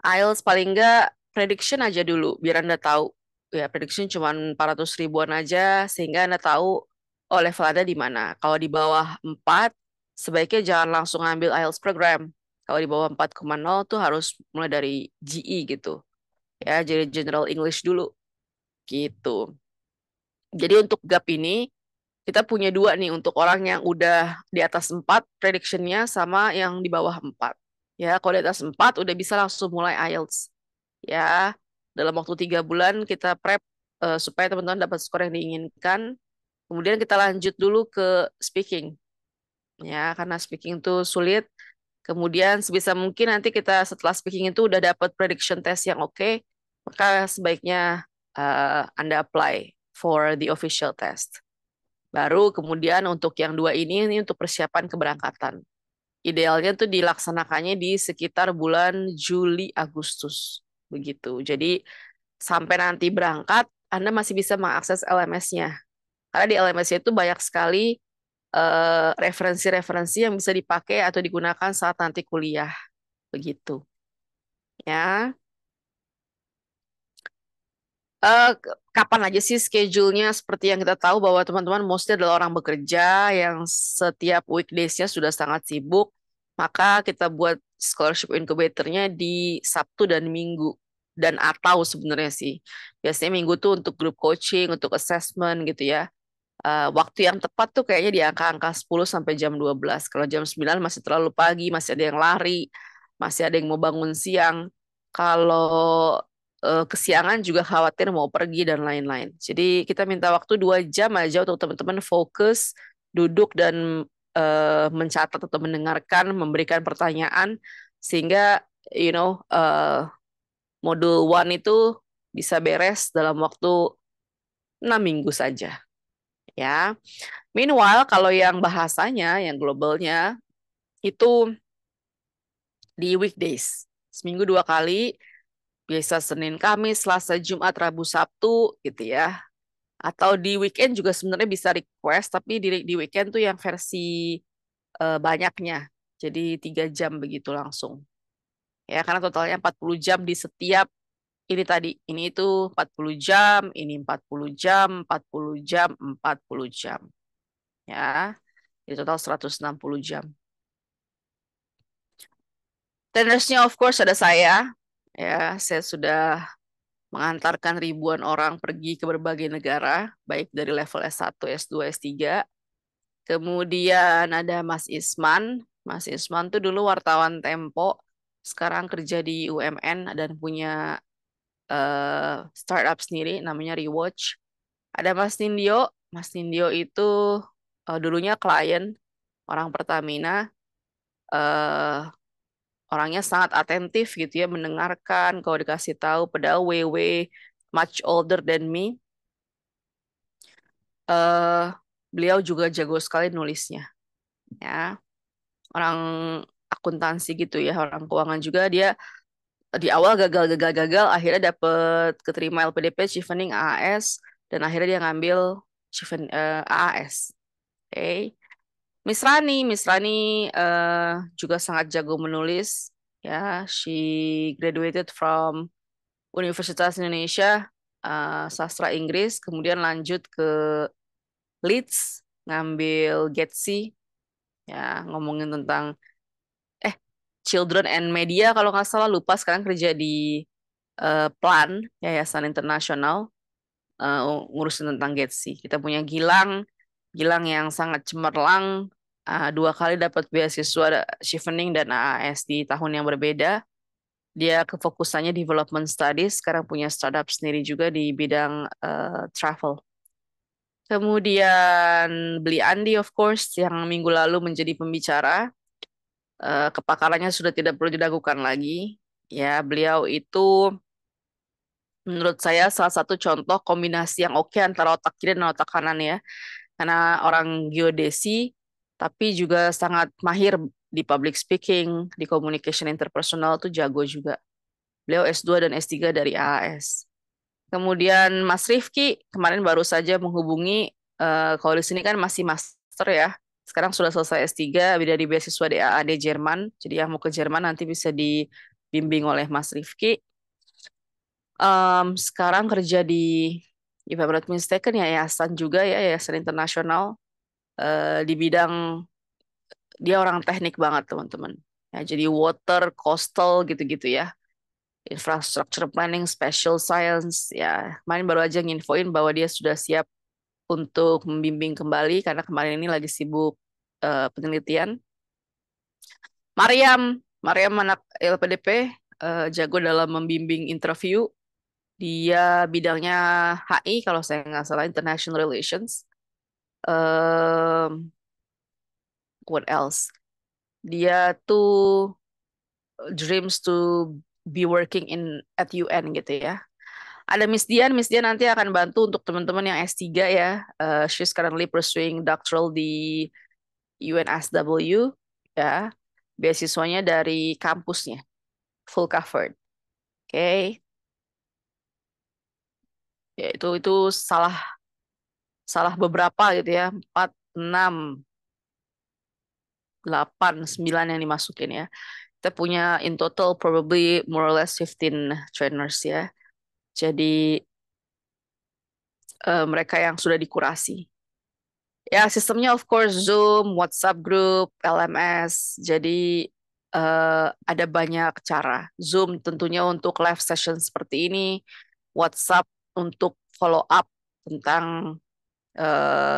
IELTS paling nggak prediction aja dulu biar Anda tahu. Ya, prediction cuma 400 ribuan aja sehingga Anda tahu oh level Anda di mana. Kalau di bawah 4 sebaiknya jangan langsung ambil IELTS program. Kalau di bawah 4,0 tuh harus mulai dari GE gitu. Ya, jadi General English dulu gitu. Jadi untuk gap ini kita punya dua nih untuk orang yang udah di atas 4 predictionnya sama yang di bawah 4. Ya, kalau di atas 4 udah bisa langsung mulai IELTS. Ya, dalam waktu 3 bulan kita prep supaya teman-teman dapat skor yang diinginkan. Kemudian kita lanjut dulu ke speaking. Ya, karena speaking itu sulit. Kemudian sebisa mungkin nanti kita setelah speaking itu udah dapat prediction test yang oke, maka sebaiknya Anda apply for the official test. Baru kemudian untuk yang dua ini untuk persiapan keberangkatan. Idealnya tuh dilaksanakannya di sekitar bulan Juli Agustus begitu. Jadi sampai nanti berangkat Anda masih bisa mengakses LMS-nya. Karena di LMS itu banyak sekali referensi-referensi yang bisa dipakai atau digunakan saat nanti kuliah begitu. Ya. Kapan aja sih schedule-nya seperti yang kita tahu bahwa teman-teman mostly adalah orang bekerja yang setiap weekdays-nya sudah sangat sibuk, maka kita buat scholarship incubator-nya di Sabtu dan Minggu dan atau sebenarnya sih. Biasanya Minggu tuh untuk group coaching, untuk assessment gitu ya. Waktu yang tepat tuh kayaknya di angka-angka 10 sampai jam 12. Kalau jam 9 masih terlalu pagi, masih ada yang lari, masih ada yang mau bangun siang. Kalau kesiangan juga khawatir mau pergi dan lain-lain. Jadi kita minta waktu 2 jam aja untuk teman-teman fokus, duduk dan mencatat atau mendengarkan, memberikan pertanyaan, sehingga modul one itu bisa beres dalam waktu 6 minggu saja. Ya. Meanwhile, kalau yang bahasanya, yang globalnya, itu di weekdays. Seminggu 2 kali, biasa Senin, Kamis, Selasa, Jumat, Rabu, Sabtu, gitu ya. Atau di weekend juga sebenarnya bisa request, tapi di weekend tuh yang versi banyaknya. Jadi 3 jam begitu langsung. Ya, karena totalnya 40 jam di setiap ini tadi. Ini itu 40 jam, ini 40 jam, 40 jam, 40 jam. Ya, di total 160 jam. Tendersnya of course ada saya. Ya, saya sudah mengantarkan ribuan orang pergi ke berbagai negara, baik dari level S1, S2, S3. Kemudian ada Mas Isman. Mas Isman tuh dulu wartawan Tempo, sekarang kerja di UMN dan punya startup sendiri namanya Rewatch. Ada Mas Nindyo. Mas Nindyo itu dulunya klien orang Pertamina. eh Orangnya sangat atentif gitu ya, mendengarkan kalau dikasih tahu, padahal WW much older than me. eh Beliau juga jago sekali nulisnya ya. Orang akuntansi gitu ya, orang keuangan juga. Dia di awal gagal akhirnya dapet keterima LPDP Chevening AAS dan akhirnya dia ngambil AAS. Oke. Miss Rani juga sangat jago menulis ya. She graduated from Universitas Indonesia, sastra Inggris, kemudian lanjut ke Leeds, ngambil GETSI, ya ngomongin tentang eh Children and Media kalau nggak salah, lupa sekarang kerja di PLAN, Yayasan Internasional, ngurusin tentang GETSI. Kita punya Gilang, Gilang yang sangat cemerlang, dua kali dapat beasiswa Chevening dan AAS di tahun yang berbeda. Dia kefokusannya development studies, sekarang punya startup sendiri juga di bidang travel. Kemudian Beli Andi, of course, yang minggu lalu menjadi pembicara. Kepakarannya sudah tidak perlu diragukan lagi. Ya, beliau itu menurut saya salah satu contoh kombinasi yang oke antara otak kiri dan otak kanan ya. Karena orang geodesi, tapi juga sangat mahir di public speaking, di communication interpersonal tuh jago juga. Beliau S2 dan S3 dari AAS. Kemudian Mas Rifki kemarin baru saja menghubungi, kalau di sini kan masih master ya. Sekarang sudah selesai S3 dari beasiswa di AAD Jerman. Jadi yang mau ke Jerman nanti bisa dibimbing oleh Mas Rifki. Sekarang kerja di, if I'm not mistaken, ya yayasan juga ya, yayasan internasional, di bidang, dia orang teknik banget teman-teman. Ya, jadi water, coastal gitu-gitu ya. Infrastructure planning, special science. Ya, kemarin baru aja nginfoin bahwa dia sudah siap untuk membimbing kembali karena kemarin ini lagi sibuk penelitian. Mariam anak LPDP, jago dalam membimbing interview. Dia bidangnya HI kalau saya nggak salah, International Relations. Um, what else? Dia tuh dreams to be working at UN gitu ya. Ada Miss Dian nanti akan bantu untuk teman-teman yang S3 ya. She's currently pursuing doctoral di UNSW ya. Beasiswanya dari kampusnya, full covered. Oke. Okay. Ya itu salah salah beberapa gitu ya. 4, 6, 8, 9 yang dimasukin ya. Kita punya in total probably more or less 15 trainers ya. Jadi mereka yang sudah dikurasi. Ya, sistemnya of course Zoom, WhatsApp group, LMS. Jadi ada banyak cara. Zoom tentunya untuk live session seperti ini, WhatsApp untuk follow up tentang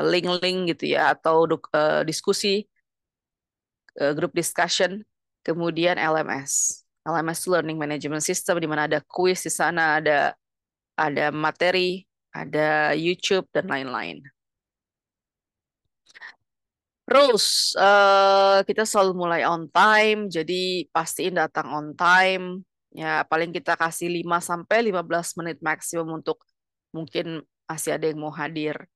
link-link gitu ya, atau diskusi, group discussion. Kemudian LMS. LMS itu Learning Management System, di mana ada quiz di sana, ada materi, ada YouTube dan lain-lain. Terus kita selalu mulai on time, jadi pastiin datang on time. Ya, paling kita kasih 5 sampai 15 menit maksimum untuk mungkin masih ada yang mau hadir.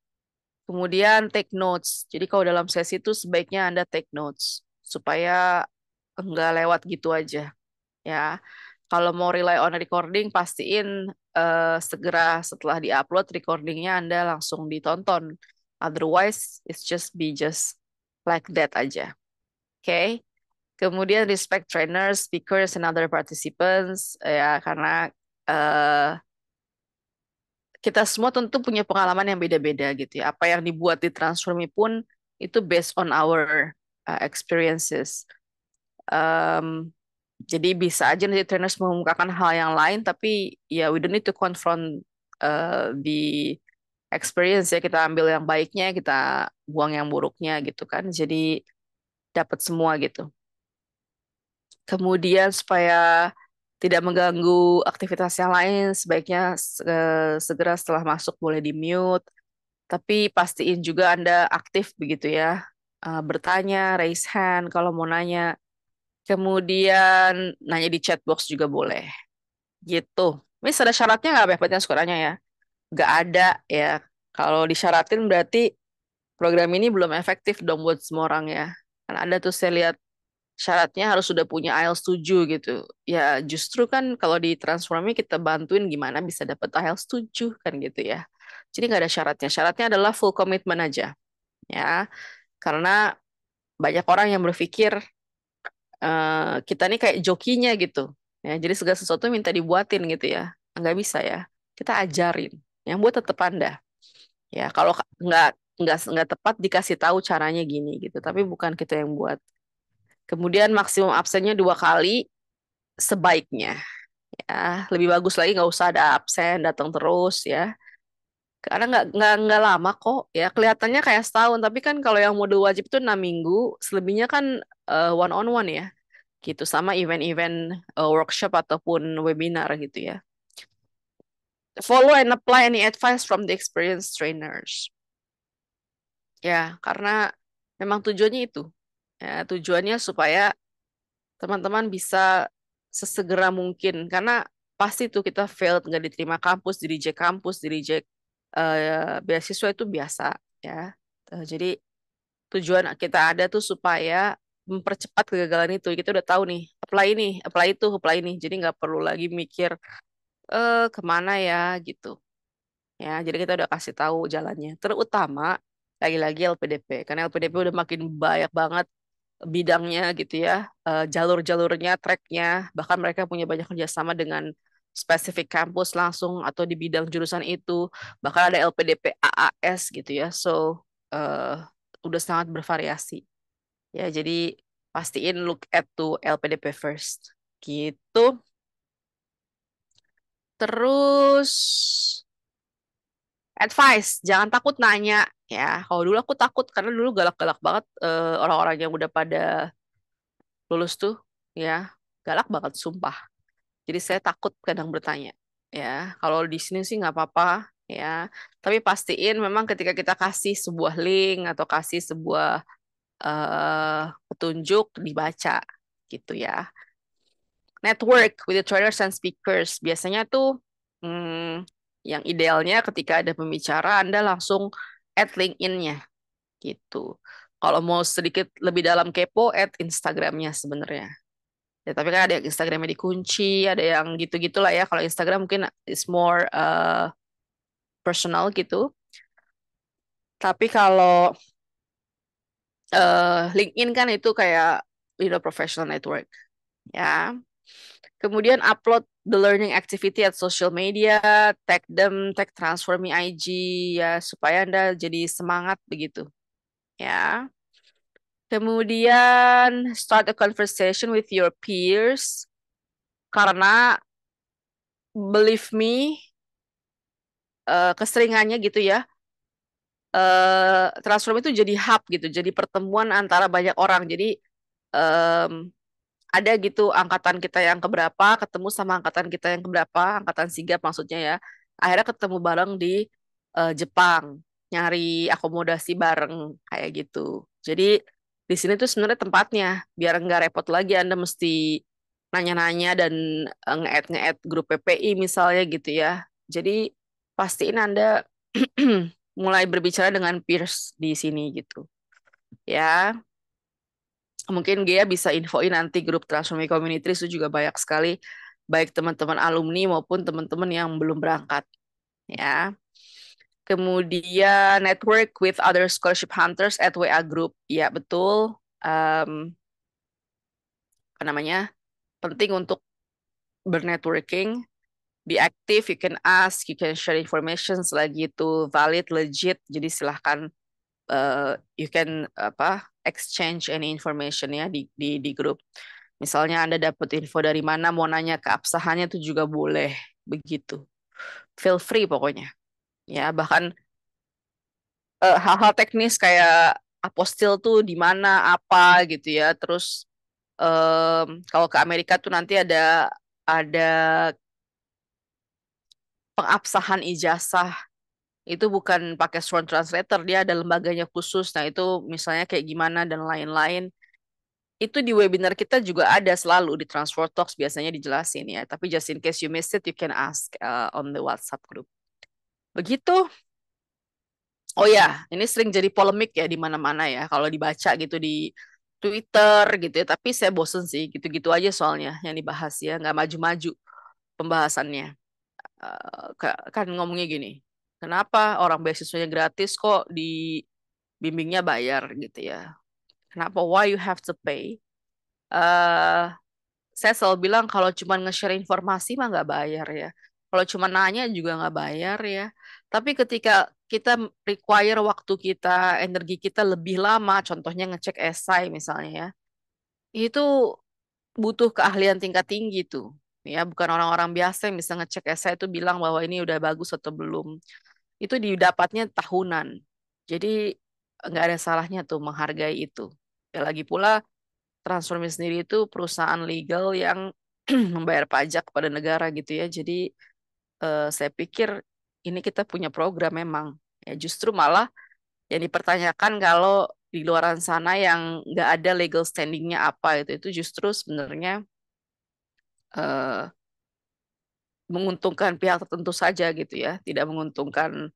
Kemudian take notes. Jadi kalau dalam sesi itu sebaiknya Anda take notes supaya enggak lewat gitu aja. Ya, kalau mau rely on recording, pastiin segera setelah diupload recordingnya Anda langsung ditonton. Otherwise, just like that aja. Oke. Okay? Kemudian respect trainers, speakers, and other participants. Ya, karena uh, kita semua tentu punya pengalaman yang beda-beda gitu ya. Apa yang dibuat di Transformi pun itu based on our experiences. Um, jadi bisa aja nanti trainers mengemukakan hal yang lain, tapi ya we don't need to confront the experience ya. Kita ambil yang baiknya, kita buang yang buruknya gitu kan. Jadi dapat semua gitu. Kemudian supaya tidak mengganggu aktivitas yang lain, sebaiknya segera setelah masuk boleh di mute. Tapi pastiin juga Anda aktif begitu ya. Bertanya, raise hand kalau mau nanya. Kemudian nanya di chat box juga boleh. Gitu. Miss ada syaratnya nggak bebasnya suaranya ya? Nggak ada ya. Kalau disyaratin berarti program ini belum efektif dong buat semua orang ya. Kan ada tuh saya lihat syaratnya harus sudah punya IELTS 7 gitu. Ya justru kan kalau di Transformi kita bantuin gimana bisa dapat IELTS 7 kan gitu ya. Jadi nggak ada syaratnya. Syaratnya adalah full commitment aja ya. Karena banyak orang yang berpikir kita nih kayak jokinya gitu. Ya, jadi segala sesuatu minta dibuatin gitu ya. Nggak bisa ya. Kita ajarin. Yang buat tetap Anda. Ya, kalau nggak tepat dikasih tahu caranya gini gitu. Tapi bukan kita yang buat. Kemudian maksimum absennya 2 kali sebaiknya. Ya, lebih bagus lagi nggak usah ada absen datang terus ya. Karena nggak lama kok ya, kelihatannya kayak setahun, tapi kan kalau yang mode wajib itu 6 minggu, selebihnya kan one on one ya, gitu sama event-event workshop ataupun webinar gitu ya. Follow and apply any advice from the experienced trainers. Ya, karena memang tujuannya itu. Ya, tujuannya supaya teman-teman bisa sesegera mungkin, karena pasti tuh kita failed, nggak diterima kampus, di reject beasiswa itu biasa ya. Jadi tujuan kita ada tuh supaya mempercepat kegagalan itu. Kita udah tahu nih, apply ini, apply itu, apply ini. Jadi nggak perlu lagi mikir kemana ya gitu. Ya, jadi kita udah kasih tahu jalannya. Terutama lagi-lagi LPDP, karena LPDP udah makin banyak banget bidangnya gitu ya, jalur-jalurnya, tracknya, bahkan mereka punya banyak kerjasama dengan spesifik kampus langsung atau di bidang jurusan itu, bahkan ada LPDP AAS gitu ya, so eh, udah sangat bervariasi ya, jadi pastiin look at to LPDP first gitu. Terus advice, jangan takut nanya ya. Kalau dulu aku takut karena dulu galak-galak banget, orang-orang yang udah pada lulus tuh ya, galak banget sumpah. Jadi saya takut kadang bertanya. Ya, kalau di sini sih nggak apa-apa ya. Tapi pastiin memang ketika kita kasih sebuah link atau kasih sebuah petunjuk dibaca gitu ya. Network with the trainers and speakers. Biasanya tuh yang idealnya ketika ada pembicara Anda langsung add LinkedIn-nya gitu. Kalau mau sedikit lebih dalam kepo, add Instagram-nya sebenarnya. Ya, tapi kan ada yang Instagramnya dikunci, ada yang gitu-gitulah ya. Kalau Instagram mungkin is more personal gitu. Tapi kalau LinkedIn kan itu kayak professional network ya. Kemudian upload the learning activity at social media, tag them, tag Transform Me IG ya supaya Anda jadi semangat begitu ya. Kemudian start a conversation with your peers karena believe me, keseringannya gitu ya, Transform itu jadi hub gitu, jadi pertemuan antara banyak orang. Jadi em, ada gitu angkatan kita yang keberapa ketemu sama angkatan kita yang keberapa, angkatan sigap maksudnya ya. Akhirnya ketemu bareng di Jepang, nyari akomodasi bareng kayak gitu. Jadi di sini tuh sebenarnya tempatnya, biar nggak repot lagi Anda mesti nanya-nanya dan nge-add grup PPI misalnya gitu ya. Jadi pastiin Anda mulai berbicara dengan peers di sini gitu. Ya, mungkin Gia bisa infoin nanti grup Transformasi Community itu juga banyak sekali, baik teman-teman alumni maupun teman-teman yang belum berangkat. Ya, kemudian network with other scholarship hunters at WA Group. Ya, betul. Apa namanya? Penting untuk bernetworking. Be active, you can ask, you can share information selagi itu valid, legit. Jadi silahkan you can apa exchange any information ya di grup. Misalnya Anda dapat info dari mana, mau nanya keabsahannya itu juga boleh begitu. Feel free pokoknya. Ya, bahkan hal-hal teknis kayak apostil tuh di mana apa gitu ya. Terus kalau ke Amerika tuh nanti ada pengabsahan ijazah, itu bukan pakai sworn translator, dia ada lembaganya khusus. Nah, itu misalnya kayak gimana dan lain-lain. Itu di webinar kita juga ada selalu di Transfer Talks biasanya dijelasin ya. Tapi just in case you missed it, you can ask on the WhatsApp group. Begitu. Oh ya, ini sering jadi polemik ya di mana-mana ya. Kalau dibaca gitu di Twitter gitu ya. Tapi saya bosen sih, gitu-gitu aja soalnya yang dibahas ya. Nggak maju-maju pembahasannya. Kan ngomongnya gini, kenapa orang beasiswanya gratis kok di bimbingnya bayar gitu ya. Kenapa? Why you have to pay? eh saya selalu bilang kalau cuma nge-share informasi mah nggak bayar ya. Kalau cuma nanya juga nggak bayar ya. Tapi ketika kita require waktu kita, energi kita lebih lama, contohnya ngecek esai misalnya ya, itu butuh keahlian tingkat tinggi tuh. Ya, bukan orang-orang biasa yang bisa ngecek esai itu bilang bahwa ini udah bagus atau belum. itu didapatnya tahunan. Jadi nggak ada salahnya tuh menghargai itu. Ya lagi pula Transformi sendiri itu perusahaan legal yang membayar pajak kepada negara gitu ya. Jadi saya pikir ini kita punya program memang. Ya justru malah yang dipertanyakan kalau di luaran sana yang nggak ada legal standingnya apa itu justru sebenarnya eh, menguntungkan pihak tertentu saja gitu ya, tidak menguntungkan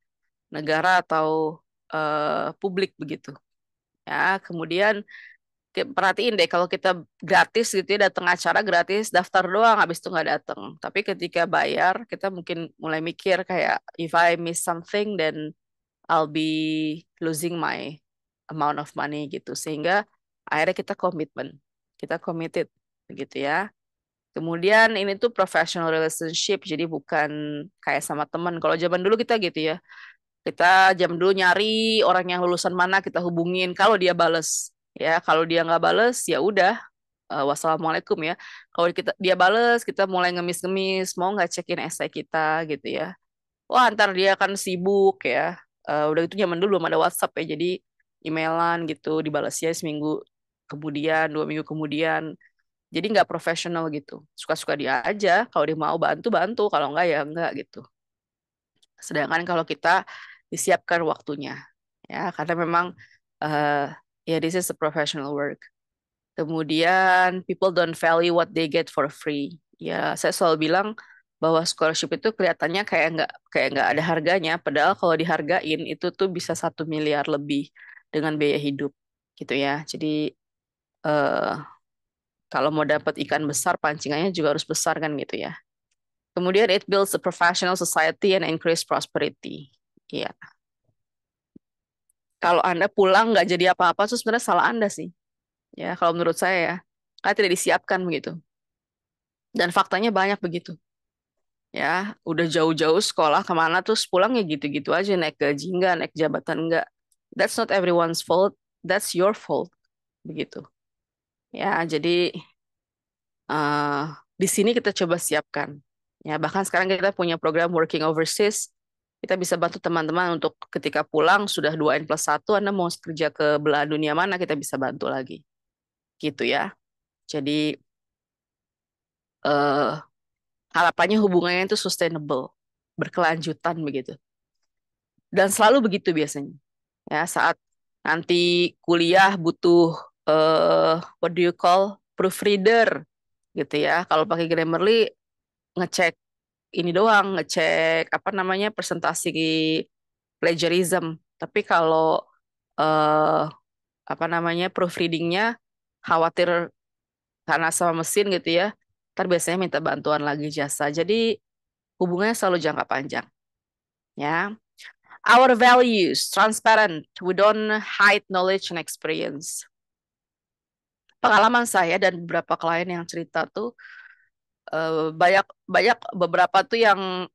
negara atau publik begitu. Ya, kemudian perhatiin deh kalau kita gratis gitu ya datang acara gratis daftar doang habis itu nggak datang. Tapi ketika bayar kita mungkin mulai mikir kayak if I miss something then I'll be losing my amount of money gitu. Sehingga akhirnya kita komitmen, kita committed begitu ya. Kemudian ini tuh professional relationship jadi bukan kayak sama teman. Kalau zaman dulu kita gitu ya. Kita jam dulu nyari orang yang lulusan mana kita hubungin kalau dia bales. Ya, kalau dia nggak bales ya udah wassalamualaikum ya. Kalau dia bales kita mulai ngemis-ngemis mau nggak cekin esai kita gitu ya. Wah, ntar dia kan sibuk ya. Udah itu zaman dulu belum ada WhatsApp ya. Jadi emailan gitu dibalasnya seminggu kemudian, 2 minggu kemudian. Jadi nggak profesional gitu. Suka-suka dia aja. Kalau dia mau bantu bantu. Kalau nggak ya nggak gitu. Sedangkan kalau kita disiapkan waktunya, ya karena memang ya this is a professional work. Kemudian people don't value what they get for free. Ya saya selalu bilang bahwa scholarship itu kelihatannya kayak nggak ada harganya, padahal kalau dihargain itu tuh bisa 1 miliar lebih dengan biaya hidup, gitu ya. Jadi eh, kalau mau dapat ikan besar, pancingannya juga harus besar kan gitu ya. Kemudian it builds a professional society and increase prosperity. Iya. Kalau Anda pulang nggak jadi apa-apa, itu sebenarnya salah Anda sih. Ya, kalau menurut saya ya, karena tidak disiapkan begitu. Dan faktanya banyak begitu. Ya, udah jauh-jauh sekolah kemana terus pulang ya gitu-gitu aja, naik gaji enggak, naik jabatan enggak. That's not everyone's fault, that's your fault begitu. Ya, jadi eh di sini kita coba siapkan. Ya, bahkan sekarang kita punya program working overseas. Kita bisa bantu teman-teman untuk ketika pulang sudah 2N+1, Anda mau kerja ke belahan dunia mana, kita bisa bantu lagi. Gitu ya. Jadi eh, harapannya hubungannya itu sustainable, berkelanjutan begitu. Dan selalu begitu biasanya. Ya, saat nanti kuliah butuh what do you call proofreader gitu ya. Kalau pakai Grammarly ngecek ini doang, ngecek apa namanya presentasi plagiarism. Tapi kalau eh apa namanya proofreadingnya khawatir karena sama mesin gitu ya, ntar biasanya minta bantuan lagi jasa. Jadi hubungannya selalu jangka panjang. Ya, our values transparent. We don't hide knowledge and experience. Pengalaman saya dan beberapa klien yang cerita tuh banyak banyak beberapa tuh yang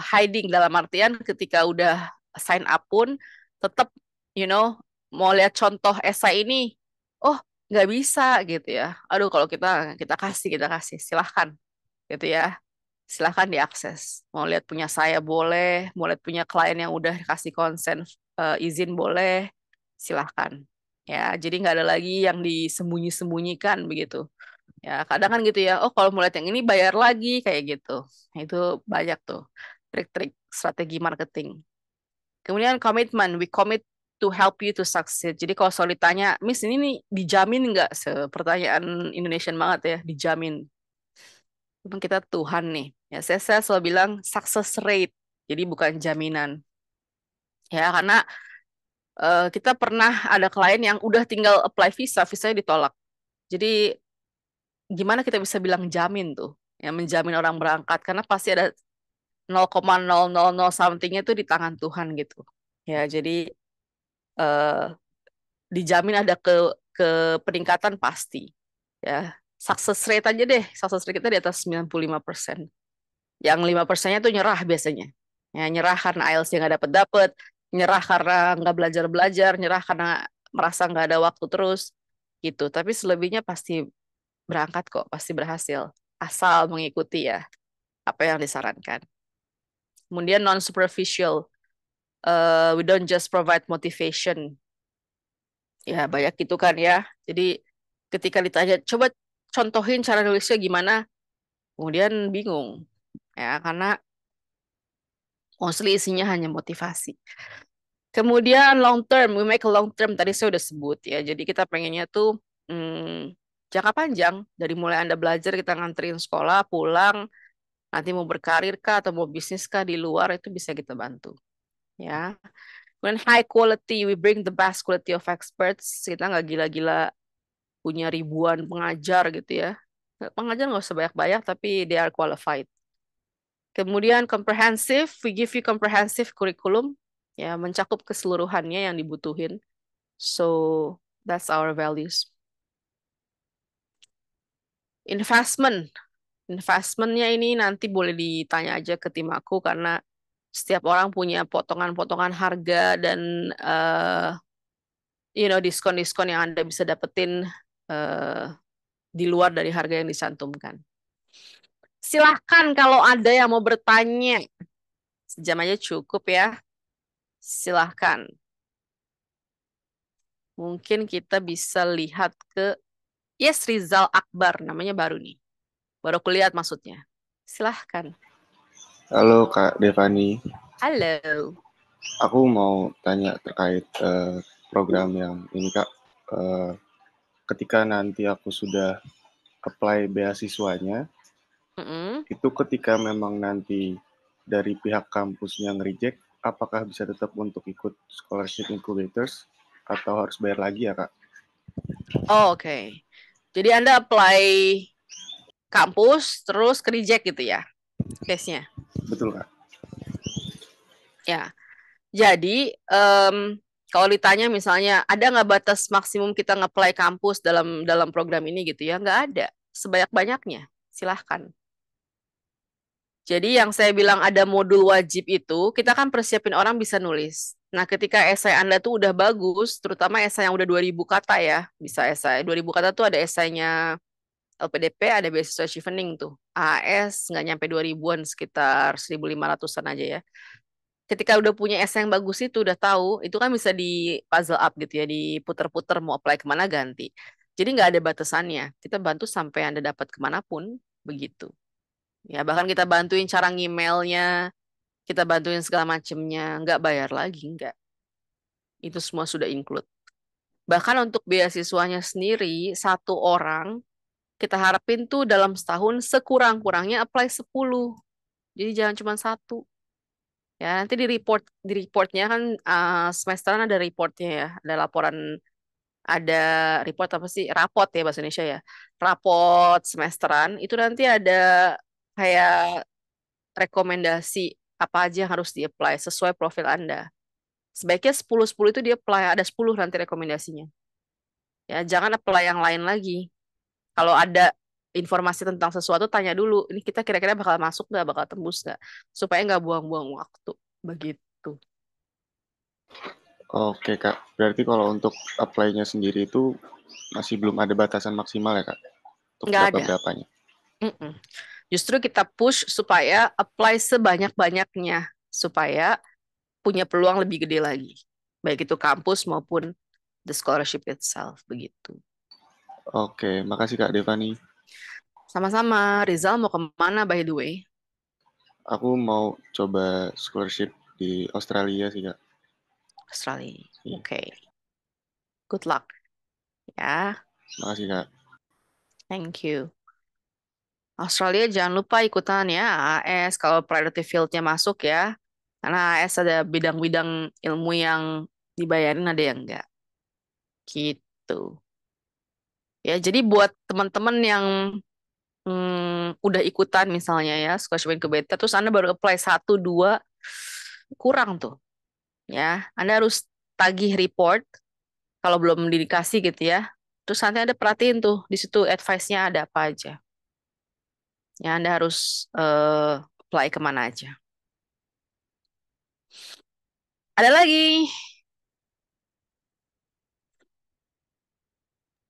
hiding dalam artian ketika udah sign up pun tetap you know mau lihat contoh esai ini oh nggak bisa gitu ya aduh kalau kita kasih silahkan gitu ya silahkan diakses mau lihat punya saya boleh mau lihat punya klien yang udah kasih konsen izin boleh silahkan ya jadi nggak ada lagi yang disembunyi-sembunyikan begitu. Ya, kadang kan gitu ya. Oh, kalau mau lihat yang ini bayar lagi kayak gitu. Nah, itu banyak tuh trik-trik strategi marketing. Kemudian komitmen, we commit to help you to succeed. Jadi kalau soal ditanya, Miss ini nih dijamin nggak? Pertanyaan Indonesian banget ya, dijamin. Memang kita Tuhan nih. Ya, saya selalu bilang success rate. Jadi bukan jaminan. Ya, karena kita pernah ada klien yang udah tinggal apply visa, visanya ditolak. Jadi gimana kita bisa bilang jamin tuh? Yang menjamin orang berangkat karena pasti ada 0,000 somethingnya itu di tangan Tuhan gitu. Ya, jadi eh, dijamin ada ke peningkatan pasti. Ya, success rate aja deh, success rate kita di atas 95%. Yang 5%-nya tuh nyerah biasanya. Ya, nyerah karena IELTS-nya nggak dapet-dapet, nyerah karena nggak belajar-belajar, nyerah karena merasa nggak ada waktu terus, gitu. Tapi selebihnya pasti berangkat kok, pasti berhasil. Asal mengikuti ya apa yang disarankan. Kemudian non-superficial. We don't just provide motivation. Ya, banyak gitu kan ya. Jadi ketika ditanya, coba contohin cara nulisnya gimana, kemudian bingung. Ya, karena mostly isinya hanya motivasi. Kemudian long term, we make a long term, tadi saya udah sebut ya. Jadi kita pengennya tuh jangka panjang. Dari mulai Anda belajar, kita nganterin sekolah, pulang, nanti mau berkarir kah atau mau bisnis kah di luar, itu bisa kita bantu. Ya. When high quality, we bring the best quality of experts. Kita nggak gila-gila punya ribuan pengajar gitu ya. Pengajar nggak usah banyak-banyak, tapi they are qualified. Kemudian comprehensive, we give you comprehensive curriculum, ya mencakup keseluruhannya yang dibutuhin. So that's our values. Investment, investmentnya ini nanti boleh ditanya aja ke tim aku karena setiap orang punya potongan-potongan harga dan diskon-diskon yang Anda bisa dapetin uh, di luar dari harga yang dicantumkan. Silahkan kalau ada yang mau bertanya. Sejam aja cukup ya. Silahkan. Mungkin kita bisa lihat ke Yes Rizal Akbar. Namanya baru nih. Baru kulihat maksudnya. Silahkan. Halo Kak Devani, Halo. aku mau tanya terkait program yang ini Kak. Ketika nanti aku sudah apply beasiswanya, itu ketika memang nanti dari pihak kampusnya nge-reject, apakah bisa tetap untuk ikut scholarship incubators atau harus bayar lagi ya Kak? Oh, oke. Jadi Anda apply kampus, terus ke-reject gitu ya? Case-nya? Betul Kak. Ya. Jadi, kalau ditanya misalnya, ada nggak batas maksimum kita nge-apply kampus dalam program ini gitu ya? Nggak ada. Sebanyak-banyaknya. Silahkan. Jadi yang saya bilang ada modul wajib itu, kita kan persiapin orang bisa nulis. Nah, ketika esai Anda tuh udah bagus, terutama esai yang udah 2000 kata ya, bisa esai. 2000 kata tuh ada esainya LPDP, ada beasiswa Chevening tuh. AS nggak nyampe 2000-an, sekitar 1500-an aja ya. Ketika udah punya esai yang bagus itu, udah tahu, itu kan bisa di puzzle up gitu ya, diputer-puter mau apply kemana ganti. Jadi nggak ada batasannya. Kita bantu sampai Anda dapat kemanapun, begitu. Ya, bahkan kita bantuin cara ngemailnya, kita bantuin segala macemnya, nggak bayar lagi, nggak. Itu semua sudah include. Bahkan untuk beasiswanya sendiri, satu orang, kita harapin tuh dalam setahun sekurang-kurangnya apply 10. Jadi jangan cuma satu. Ya, nanti di reportnya kan semesteran ada reportnya ya, ada laporan, ada report apa sih? Rapot ya bahasa Indonesia ya. Rapot semesteran itu nanti ada kayak rekomendasi apa aja yang harus di-apply sesuai profil Anda. Sebaiknya 10-10 itu di-apply, ada 10 nanti rekomendasinya. Ya, jangan apply yang lain lagi. Kalau ada informasi tentang sesuatu, tanya dulu, ini kita kira-kira bakal masuk nggak, bakal tembus nggak, supaya nggak buang-buang waktu. Begitu. Oke Kak, berarti kalau untuk apply-nya sendiri itu masih belum ada batasan maksimal ya Kak? Untuk Nggak ada. berapa-berapanya? Justru kita push supaya apply sebanyak-banyaknya, supaya punya peluang lebih gede lagi. Baik itu kampus maupun the scholarship itself, begitu. Oke, makasih Kak Devani. Sama-sama. Rizal mau kemana by the way? Aku mau coba scholarship di Australia sih Kak. Australia. Iya. Oke. Good luck. Ya, Makasih Kak. thank you. Australia jangan lupa ikutan ya AS kalau priority field-nya masuk ya. Karena AS ada bidang-bidang ilmu yang dibayarin, ada yang enggak. Gitu. Ya, jadi buat teman-teman yang udah ikutan misalnya ya, scholarship incubator, terus Anda baru apply 1, 2, kurang tuh. Ya, Anda harus tagih report kalau belum dikasih gitu ya. Terus nanti Anda perhatiin tuh, di situ advice-nya ada apa aja. Ya, Anda harus apply kemana aja. Ada lagi.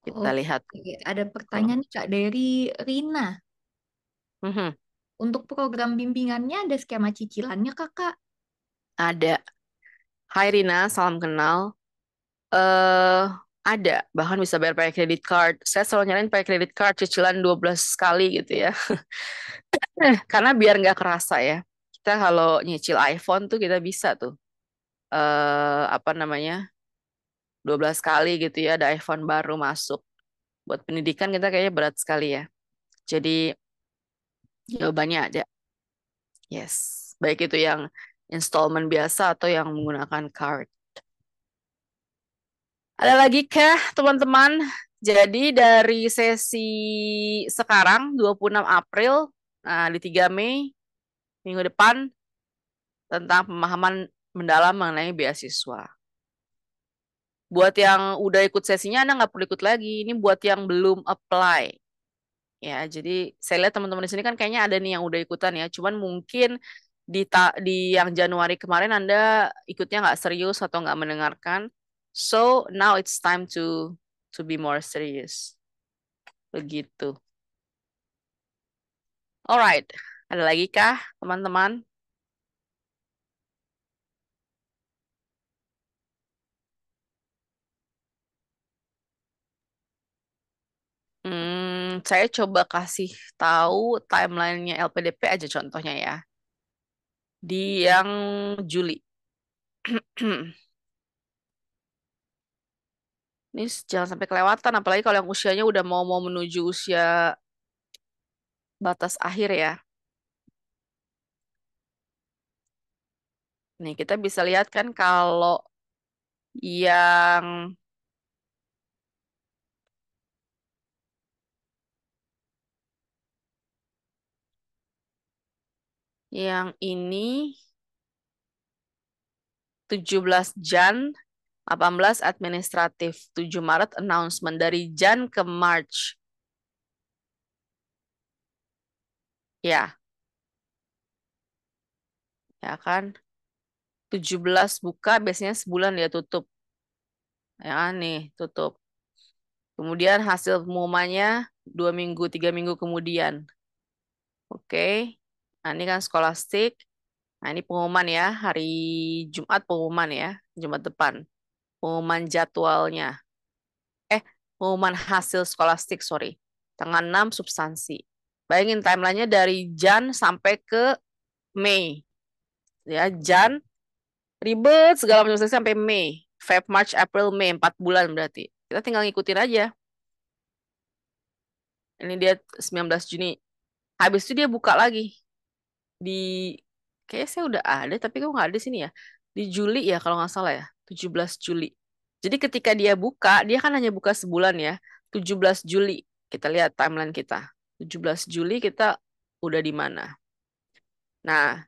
Kita lihat. Oke, ada pertanyaan nih, Kak dari Rina. Mhm, Untuk program bimbingannya ada skema cicilannya, Kakak? ada. Hai Rina, salam kenal. eh ada, bahkan bisa bayar pakai kredit card. Saya selalu nyaranin pakai kredit card cicilan 12 kali gitu ya. Karena biar nggak kerasa ya. Kita kalau nyicil iPhone tuh kita bisa tuh. Apa namanya? 12 kali gitu ya ada iPhone baru masuk. Buat pendidikan kita kayaknya berat sekali ya. Jadi jawabannya ada. Yes. Baik itu yang installment biasa atau yang menggunakan card. Ada lagi kah teman-teman? Jadi dari sesi sekarang 26 April, nah di 3 Mei minggu depan tentang pemahaman mendalam mengenai beasiswa. Buat yang udah ikut sesinya, Anda nggak perlu ikut lagi. Ini buat yang belum apply. Ya, jadi saya lihat teman-teman di sini kan kayaknya ada nih yang udah ikutan ya. Cuman mungkin di yang Januari kemarin Anda ikutnya nggak serius atau nggak mendengarkan. So now it's time to be more serious. Begitu. Alright, ada lagi kah teman-teman? Saya coba kasih tahu timelinenya LPDP aja contohnya ya. Di yang Juli. Ini jangan sampai kelewatan, apalagi kalau yang usianya udah mau menuju usia batas akhir ya. Nih, kita bisa lihat kan kalau yang ini 17 Jan, 18 administratif, 7 Maret announcement dari Jan ke March. Ya, ya kan? 17 buka, biasanya sebulan dia tutup. Ya kan nih, tutup. Kemudian hasil pengumumannya 2 minggu, 3 minggu kemudian. Oke. Nah, ini kan skolastik. Nah, ini pengumuman ya, hari Jumat pengumuman ya, Jumat depan. Pengumuman jadwalnya. Pengumuman hasil skolastik, sorry. Tanggal 6 substansi. Bayangin timelinenya dari Jan sampai ke Mei. Ya, Jan ribet segala macam sampai Mei. Feb, March, April, Mei, 4 bulan berarti. Kita tinggal ngikutin aja. Ini dia 19 Juni. Habis itu dia buka lagi. Di, kayaknya saya udah ada, tapi kok nggak ada di sini ya. Di Juli ya, kalau nggak salah ya. 17 Juli. Jadi ketika dia buka, dia kan hanya buka sebulan ya. 17 Juli. Kita lihat timeline kita. 17 Juli kita udah di mana. Nah,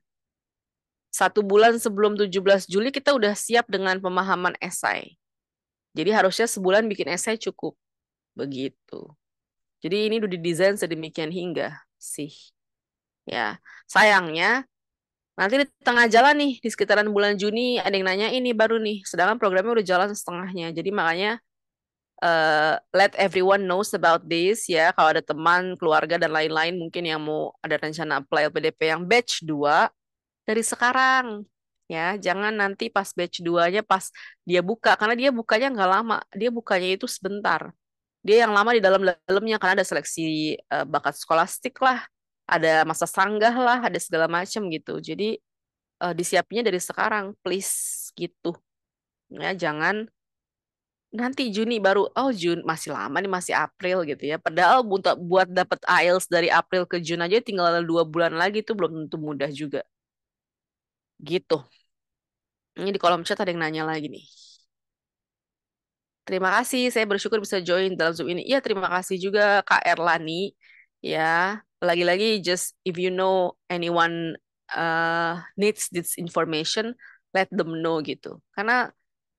1 bulan sebelum 17 Juli kita udah siap dengan pemahaman esai. Jadi harusnya sebulan bikin esai cukup. Begitu. Jadi ini udah didesain sedemikian hingga sih. Ya, sayangnya nanti di tengah jalan nih, di sekitaran bulan Juni ada yang nanya ini baru nih, sedangkan programnya udah jalan setengahnya. Jadi makanya let everyone knows about this ya. Kalau ada teman, keluarga dan lain-lain mungkin yang mau ada rencana apply LPDP yang batch 2 dari sekarang. Ya, jangan nanti pas batch 2-nya pas dia buka karena dia bukanya nggak lama. Dia bukanya itu sebentar. Dia yang lama di dalamnya karena ada seleksi bakat skolastik lah, ada masa sanggah lah, ada segala macam gitu. Jadi disiapinnya dari sekarang, please gitu. Ya, jangan nanti Juni baru, oh Juni masih lama nih, masih April gitu ya. Padahal buat dapet IELTS dari April ke Juni aja tinggal 2 bulan lagi tuh belum tentu mudah juga. Gitu. Ini di kolom chat ada yang nanya lagi nih. Terima kasih, saya bersyukur bisa join dalam Zoom ini. Iya, terima kasih juga Kak Erlani. Ya, lagi-lagi just if you know anyone needs this information, let them know gitu. Karena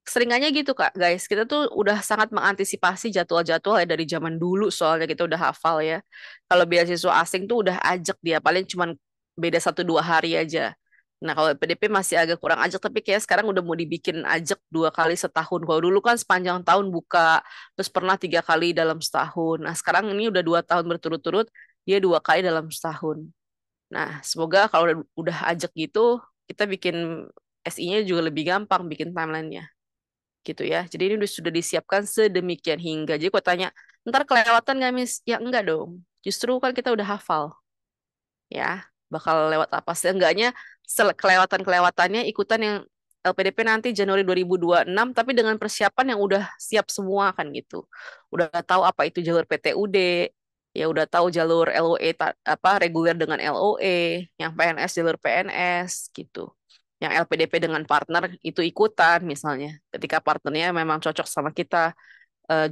seringannya gitu Kak, guys. Kita tuh udah sangat mengantisipasi jadwal-jadwal ya dari zaman dulu soalnya kita udah hafal ya. Kalau beasiswa asing tuh udah ajak dia, paling cuman beda 1-2 hari aja. Nah, kalau PDP masih agak kurang ajak, tapi kayak sekarang udah mau dibikin ajak 2 kali setahun. Kalau dulu kan sepanjang tahun buka, terus pernah 3 kali dalam setahun. Nah, sekarang ini udah 2 tahun berturut-turut, dia 2 kali dalam setahun. Nah, semoga kalau udah ajak gitu, kita bikin SI-nya juga lebih gampang bikin timeline-nya. Gitu ya. Jadi ini sudah disiapkan sedemikian hingga. Jadi kok tanya, ntar kelewatan nggak, Miss? Ya enggak dong. Justru kan kita udah hafal. Ya, bakal lewat apa? Seenggaknya kelewatan-kelewatannya ikutan yang LPDP nanti Januari 2026, tapi dengan persiapan yang udah siap semua kan gitu. Udah tahu apa itu jalur PTUD, ya udah tahu jalur LOE apa reguler dengan LOE, yang PNS jalur PNS gitu. Yang LPDP dengan partner itu ikutan misalnya. Ketika partnernya memang cocok sama kita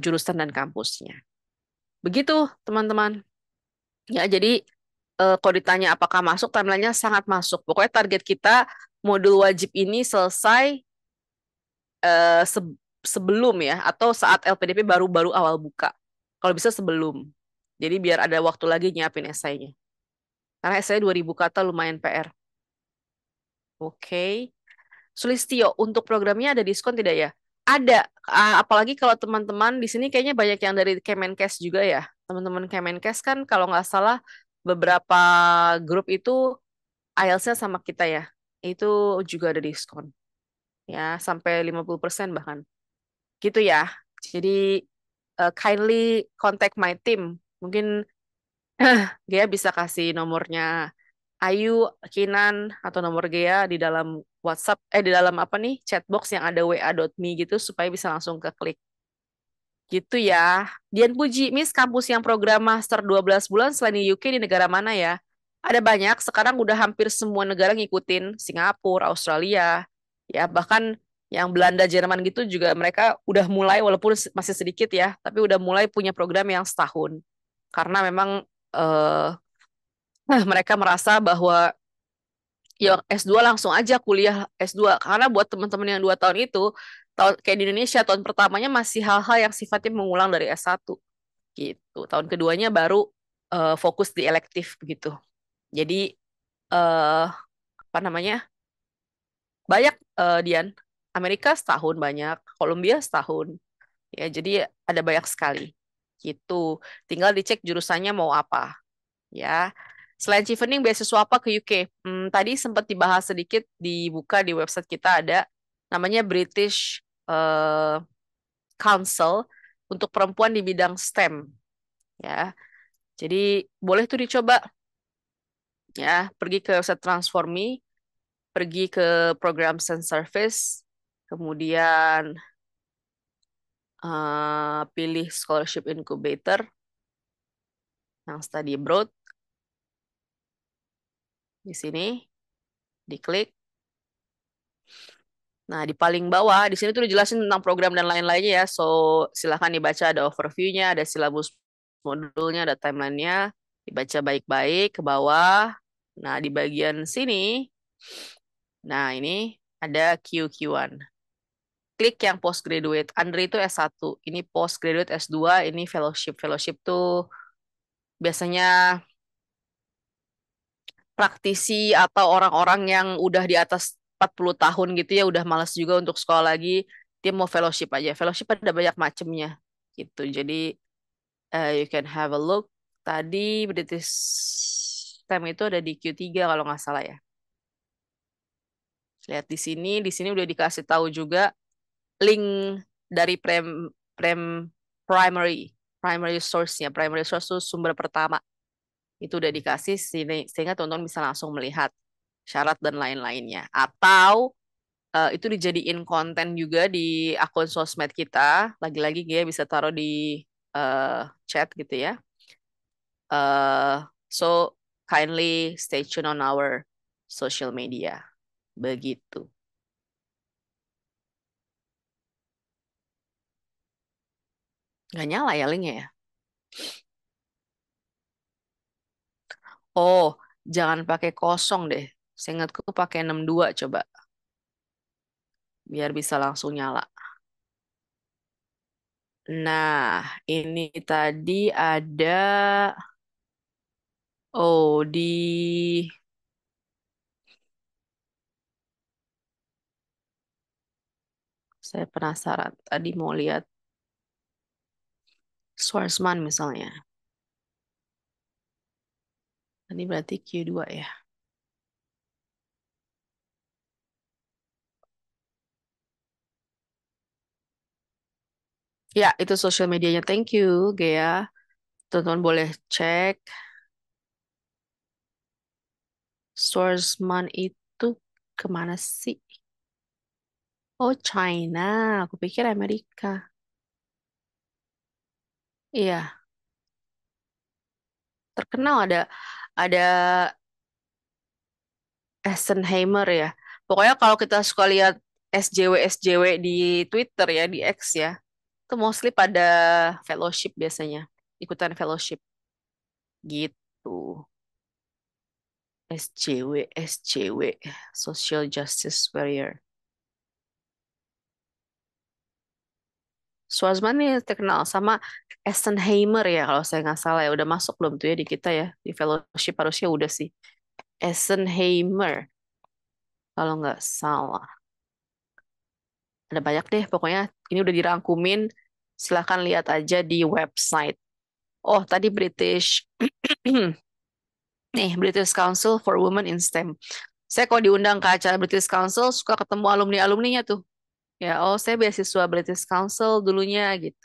jurusan dan kampusnya. Begitu, teman-teman. Ya, jadi kalau ditanya apakah masuk, timelinenya sangat masuk. Pokoknya target kita modul wajib ini selesai sebelum ya, atau saat LPDP baru-baru awal buka. Kalau bisa sebelum. Jadi biar ada waktu lagi nyiapin esainya. Karena esai 2000 kata lumayan PR. Oke. Sulistio, untuk programnya ada diskon tidak ya? Ada. Apalagi kalau teman-teman di sini kayaknya banyak yang dari Kemenkes juga ya. Teman-teman Kemenkes kan kalau nggak salah beberapa grup itu IELTS-nya sama kita ya. Itu juga ada diskon. Ya, sampai 50% bahkan. Gitu ya. Jadi kindly contact my team. Mungkin Gea bisa kasih nomornya Ayu, Kinan, atau nomor Gea di dalam WhatsApp, di dalam apa nih, chatbox yang ada wa.me gitu, supaya bisa langsung ke klik. Gitu ya. Dian Puji, Miss, kampus yang program master 12 bulan selain di UK di negara mana ya? Ada banyak, sekarang udah hampir semua negara ngikutin, Singapura, Australia, ya bahkan yang Belanda, Jerman gitu juga mereka udah mulai, walaupun masih sedikit ya, tapi udah mulai punya program yang setahun. Karena memang eh, mereka merasa bahwa ya S2 langsung aja kuliah S2 karena buat teman-teman yang 2 tahun itu kayak di Indonesia tahun pertamanya masih hal-hal yang sifatnya mengulang dari S1 gitu. Tahun keduanya baru fokus di elektif begitu. Jadi apa namanya? Banyak Dian. Amerika setahun banyak, Kolombia setahun. Ya, jadi ada banyak sekali. Gitu. Tinggal dicek jurusannya mau apa. Ya. Selain Chevening, beasiswa apa ke UK? Tadi sempat dibahas sedikit, dibuka di website kita ada namanya British Council untuk perempuan di bidang STEM. Ya, jadi boleh tuh dicoba. Ya, pergi ke website Transformi, pergi ke program and service, kemudian pilih scholarship incubator yang study abroad di sini, diklik. Nah, di paling bawah, di sini tuh dijelasin tentang program dan lain-lainnya ya. So, silahkan dibaca, ada overview-nya, ada silabus modulnya, ada timeline-nya. Dibaca baik-baik ke bawah. Nah, di bagian sini, nah ini ada QQ1. Klik yang postgraduate. Andre itu S1, ini postgraduate S2, ini fellowship. Fellowship tuh biasanya praktisi atau orang-orang yang udah di atas 40 tahun gitu ya, udah malas juga untuk sekolah lagi, dia mau fellowship aja. Fellowship ada banyak macamnya gitu. Jadi you can have a look. Tadi British STEM itu ada di Q3 kalau nggak salah ya. Lihat di sini udah dikasih tahu juga link dari primary primary source-nya. Primary source itu sumber pertama. Itu udah dikasih sini sehingga teman-teman bisa langsung melihat syarat dan lain-lainnya. Atau itu dijadiin konten juga di akun sosmed kita. Lagi-lagi dia bisa taruh di chat gitu ya. So kindly stay tuned on our social media. Begitu. Nggak nyala ya linknya ya? Oh, jangan pakai kosong deh. Seingatku pakai 62 coba. Biar bisa langsung nyala. Nah, ini tadi ada... Oh, saya penasaran. Tadi mau lihat Swarsman misalnya. Ini berarti Q2 ya. Ya, itu sosial medianya. Thank you, Gea. Teman-teman boleh cek. Swordsman itu kemana sih? Oh, China. Aku pikir Amerika. Iya, terkenal ada Eisenheimer ya. Pokoknya kalau kita suka lihat SJW di Twitter ya, di X ya, itu mostly pada fellowship biasanya, ikutan fellowship gitu. SJW, Social Justice Warrior. Schwarzman nih terkenal sama Eisenheimer ya kalau saya nggak salah ya. Udah masuk belum tuh ya di kita ya, di fellowship harusnya udah sih. Eisenheimer kalau nggak salah. Ada banyak deh, pokoknya ini udah dirangkumin. Silahkan lihat aja di website. Oh, tadi British. Nih, British Council for Women in STEM. Saya kalau diundang ke acara British Council, suka ketemu alumni-alumninya tuh. Ya, oh saya beasiswa British Council dulunya gitu.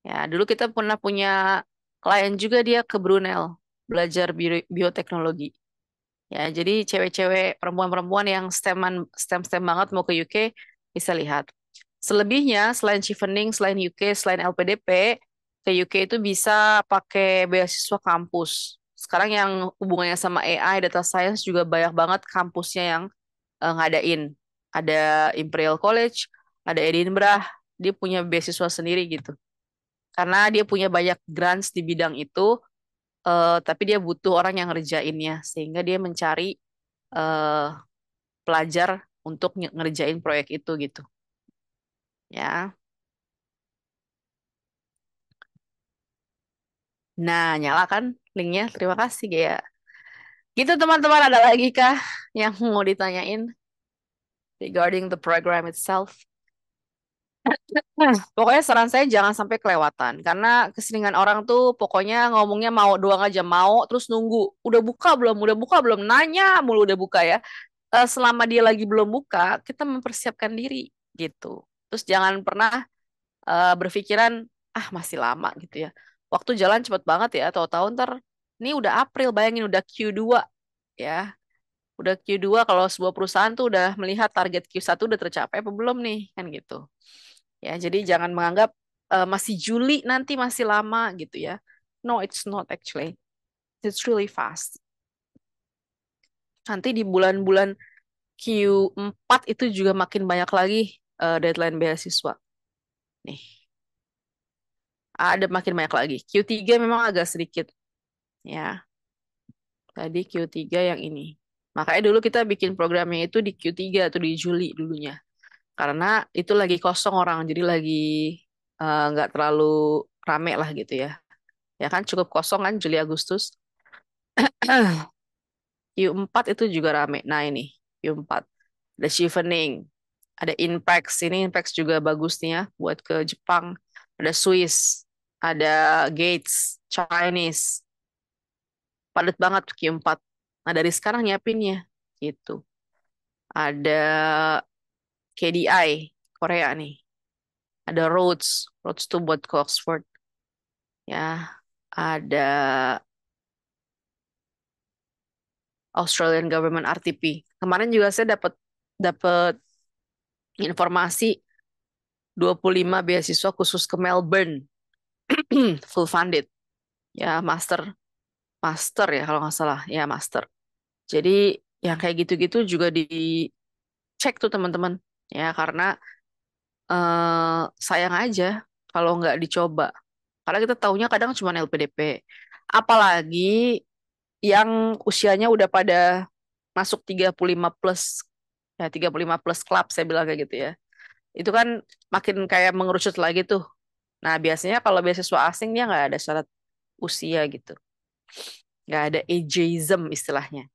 Ya, dulu kita pernah punya klien juga dia ke Brunel, belajar bioteknologi. Ya, jadi cewek-cewek, perempuan-perempuan yang STEM banget mau ke UK bisa lihat. Selebihnya, selain Chevening, selain UK, selain LPDP, ke UK itu bisa pakai beasiswa kampus. Sekarang yang hubungannya sama AI, data science juga banyak banget kampusnya yang ngadain. Ada Imperial College, ada Edinburgh, dia punya beasiswa sendiri gitu. Karena dia punya banyak grants di bidang itu, tapi dia butuh orang yang ngerjainnya, sehingga dia mencari eh, pelajar untuk ngerjain proyek itu gitu. Ya. Nah, nyala kan linknya? Terima kasih, Gea. Gitu teman-teman, ada lagi kah yang mau ditanyain regarding the program itself? Pokoknya saran saya jangan sampai kelewatan karena keseringan orang tuh pokoknya ngomongnya mau doang aja mau terus nunggu udah buka belum nanya mulu udah buka ya. Selama dia lagi belum buka kita mempersiapkan diri gitu. Terus jangan pernah berpikiran ah masih lama gitu ya. Waktu jalan cepet banget ya, tahu-tahu ntar ini udah April, bayangin udah Q2 ya. Udah Q2 kalau sebuah perusahaan tuh udah melihat target Q1 udah tercapai apa belum nih kan gitu. Ya, jadi jangan menganggap masih Juli nanti masih lama gitu ya. No, it's not actually. It's really fast. Nanti di bulan-bulan Q4 itu juga makin banyak lagi deadline beasiswa. Nih, ada makin banyak lagi. Q3 memang agak sedikit ya. Tadi Q3 yang ini. Makanya dulu kita bikin programnya itu di Q3 atau di Juli dulunya. Karena itu lagi kosong orang, jadi lagi nggak terlalu rame lah gitu ya. Ya kan cukup kosong kan Juli Agustus. Q4 itu juga rame. Nah ini Q4. Ada Chevening, ada Inpex. Ini Inpex juga bagus nih ya buat ke Jepang. Ada Swiss, ada Gates, Chinese. Padat banget Q4. Nah dari sekarang nyiapinnya gitu. Ada KDI, Korea nih. Ada Rhodes tuh buat ke Oxford. Ya, ada Australian Government RTP. Kemarin juga saya dapat dapat informasi 25 beasiswa khusus ke Melbourne, full funded. Ya, master ya kalau nggak salah, ya master. Jadi yang kayak gitu-gitu juga dicek tuh teman-teman. Ya, karena sayang aja kalau nggak dicoba. Karena kita taunya kadang cuma LPDP. Apalagi yang usianya udah pada masuk 35 plus, ya 35 plus club saya bilang kayak gitu ya. Itu kan makin kayak mengerucut lagi tuh. Nah, biasanya kalau beasiswa asing dia nggak ada syarat usia gitu. Nggak ada ageism istilahnya.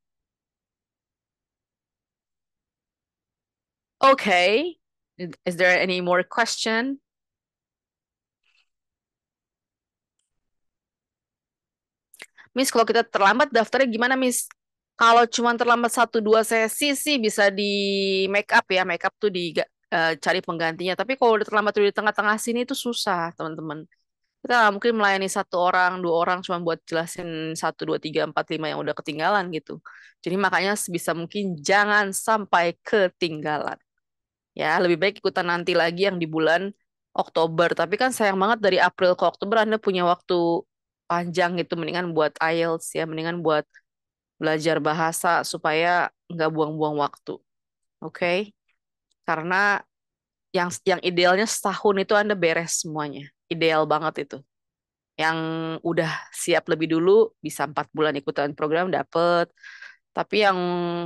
Okay. Is there any more question? Miss, kalau kita terlambat daftarnya gimana, Miss? Kalau cuma terlambat 1-2 sesi sih bisa di make up ya. Make up tuh di cari penggantinya. Tapi kalau udah terlambat di tengah-tengah sini itu susah, teman-teman. Kita nggak mungkin melayani satu orang, dua orang cuma buat jelasin satu, dua, tiga, empat, lima yang udah ketinggalan gitu. Jadi makanya sebisa mungkin jangan sampai ketinggalan. Ya, lebih baik ikutan nanti lagi yang di bulan Oktober. Tapi kan sayang banget dari April ke Oktober Anda punya waktu panjang gitu. Mendingan buat IELTS ya, mendingan buat belajar bahasa supaya nggak buang-buang waktu. Oke? Karena yang idealnya setahun itu Anda beres semuanya. Ideal banget itu. Yang udah siap lebih dulu bisa 4 bulan ikutan program dapet. Tapi yang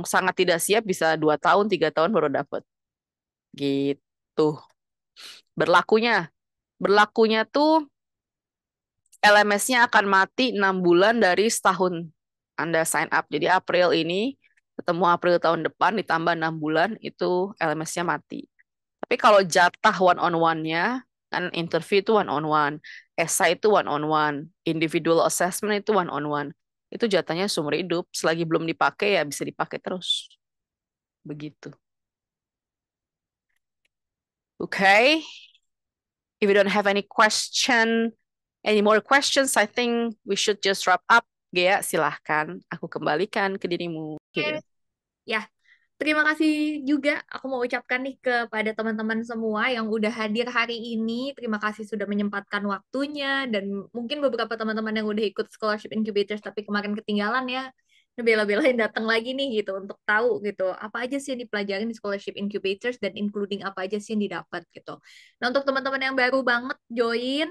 sangat tidak siap bisa 2 tahun, 3 tahun baru dapet. Gitu. Berlakunya. Berlakunya tuh LMS-nya akan mati 6 bulan dari setahun Anda sign up. Jadi April ini ketemu April tahun depan ditambah 6 bulan itu LMS-nya mati. Tapi kalau jatah one on one-nya kan interview itu one on one, essay itu one on one, individual assessment itu one on one. Itu jatahnya seumur hidup. Selagi belum dipakai ya bisa dipakai terus. Begitu. Okay. If you don't have any more questions, I think we should just wrap up. Gea, silahkan. Aku kembalikan ke dirimu. Oke. Ya, terima kasih juga aku mau ucapkan nih kepada teman-teman semua yang udah hadir hari ini. Terima kasih sudah menyempatkan waktunya dan mungkin beberapa teman-teman yang udah ikut Scholarship Incubators tapi kemarin ketinggalan ya. Bela-belain datang lagi nih gitu untuk tahu gitu apa aja sih yang dipelajarin di Scholarship Incubators dan including apa aja sih yang didapat gitu. Nah, untuk teman-teman yang baru banget join,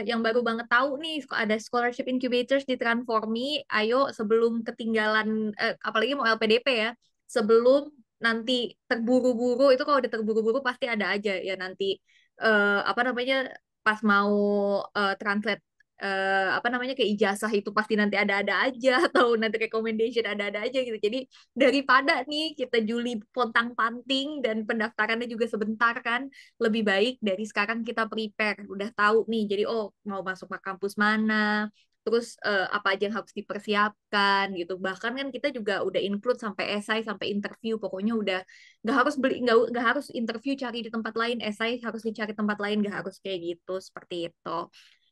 yang baru banget tahu nih ada Scholarship Incubators di Transformi, ayo sebelum ketinggalan apalagi mau LPDP ya, sebelum nanti terburu-buru. Itu kalau udah terburu-buru pasti ada aja ya nanti apa namanya pas mau translate apa namanya ke ijazah itu pasti nanti ada-ada aja atau nanti recommendation ada-ada aja gitu. Jadi daripada nih kita Juli pontang-panting dan pendaftarannya juga sebentar kan, lebih baik dari sekarang kita prepare, udah tahu nih. Jadi oh mau masuk ke kampus mana, terus apa aja yang harus dipersiapkan gitu. Bahkan kan kita juga udah include sampai essay sampai interview, pokoknya udah nggak harus beli, nggak harus interview cari di tempat lain, essay harus dicari tempat lain, nggak harus kayak gitu, seperti itu.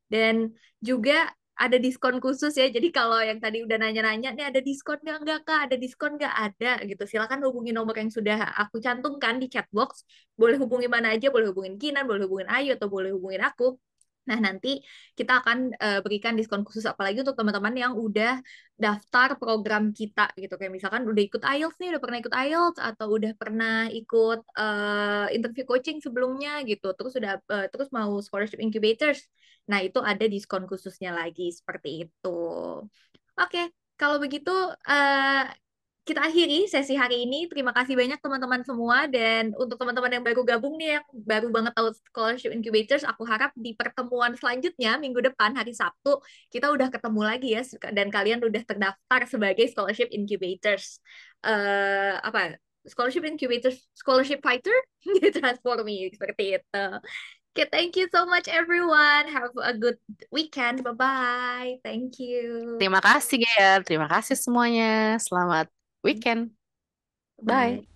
Dan juga ada diskon khusus ya. Jadi kalau yang tadi udah nanya-nanya, nih ada diskon nggak Kak? Ada diskon nggak? Ada gitu. Silakan hubungi nomor yang sudah aku cantumkan di chat box. Boleh hubungi mana aja, boleh hubungin Kinan, boleh hubungin Ayu, atau boleh hubungin aku. Nah, nanti kita akan berikan diskon khusus apalagi untuk teman-teman yang udah daftar program kita gitu. Kayak misalkan udah ikut IELTS nih, udah pernah ikut IELTS atau udah pernah ikut interview coaching sebelumnya gitu. Terus mau scholarship incubators. Nah, itu ada diskon khususnya lagi seperti itu. Oke, kalau begitu kita akhiri sesi hari ini. Terima kasih banyak teman-teman semua. Dan untuk teman-teman yang baru gabung nih, yang baru banget tahu Scholarship Incubators, aku harap di pertemuan selanjutnya, minggu depan, hari Sabtu, kita udah ketemu lagi ya. Dan kalian udah terdaftar sebagai Scholarship Incubators. Apa? Scholarship Incubators, Scholarship Fighter di Transformi, seperti itu. Okay, thank you so much everyone. Have a good weekend. Bye-bye. Thank you. Terima kasih, Gea. Terima kasih semuanya. Selamat weekend. Bye. Bye.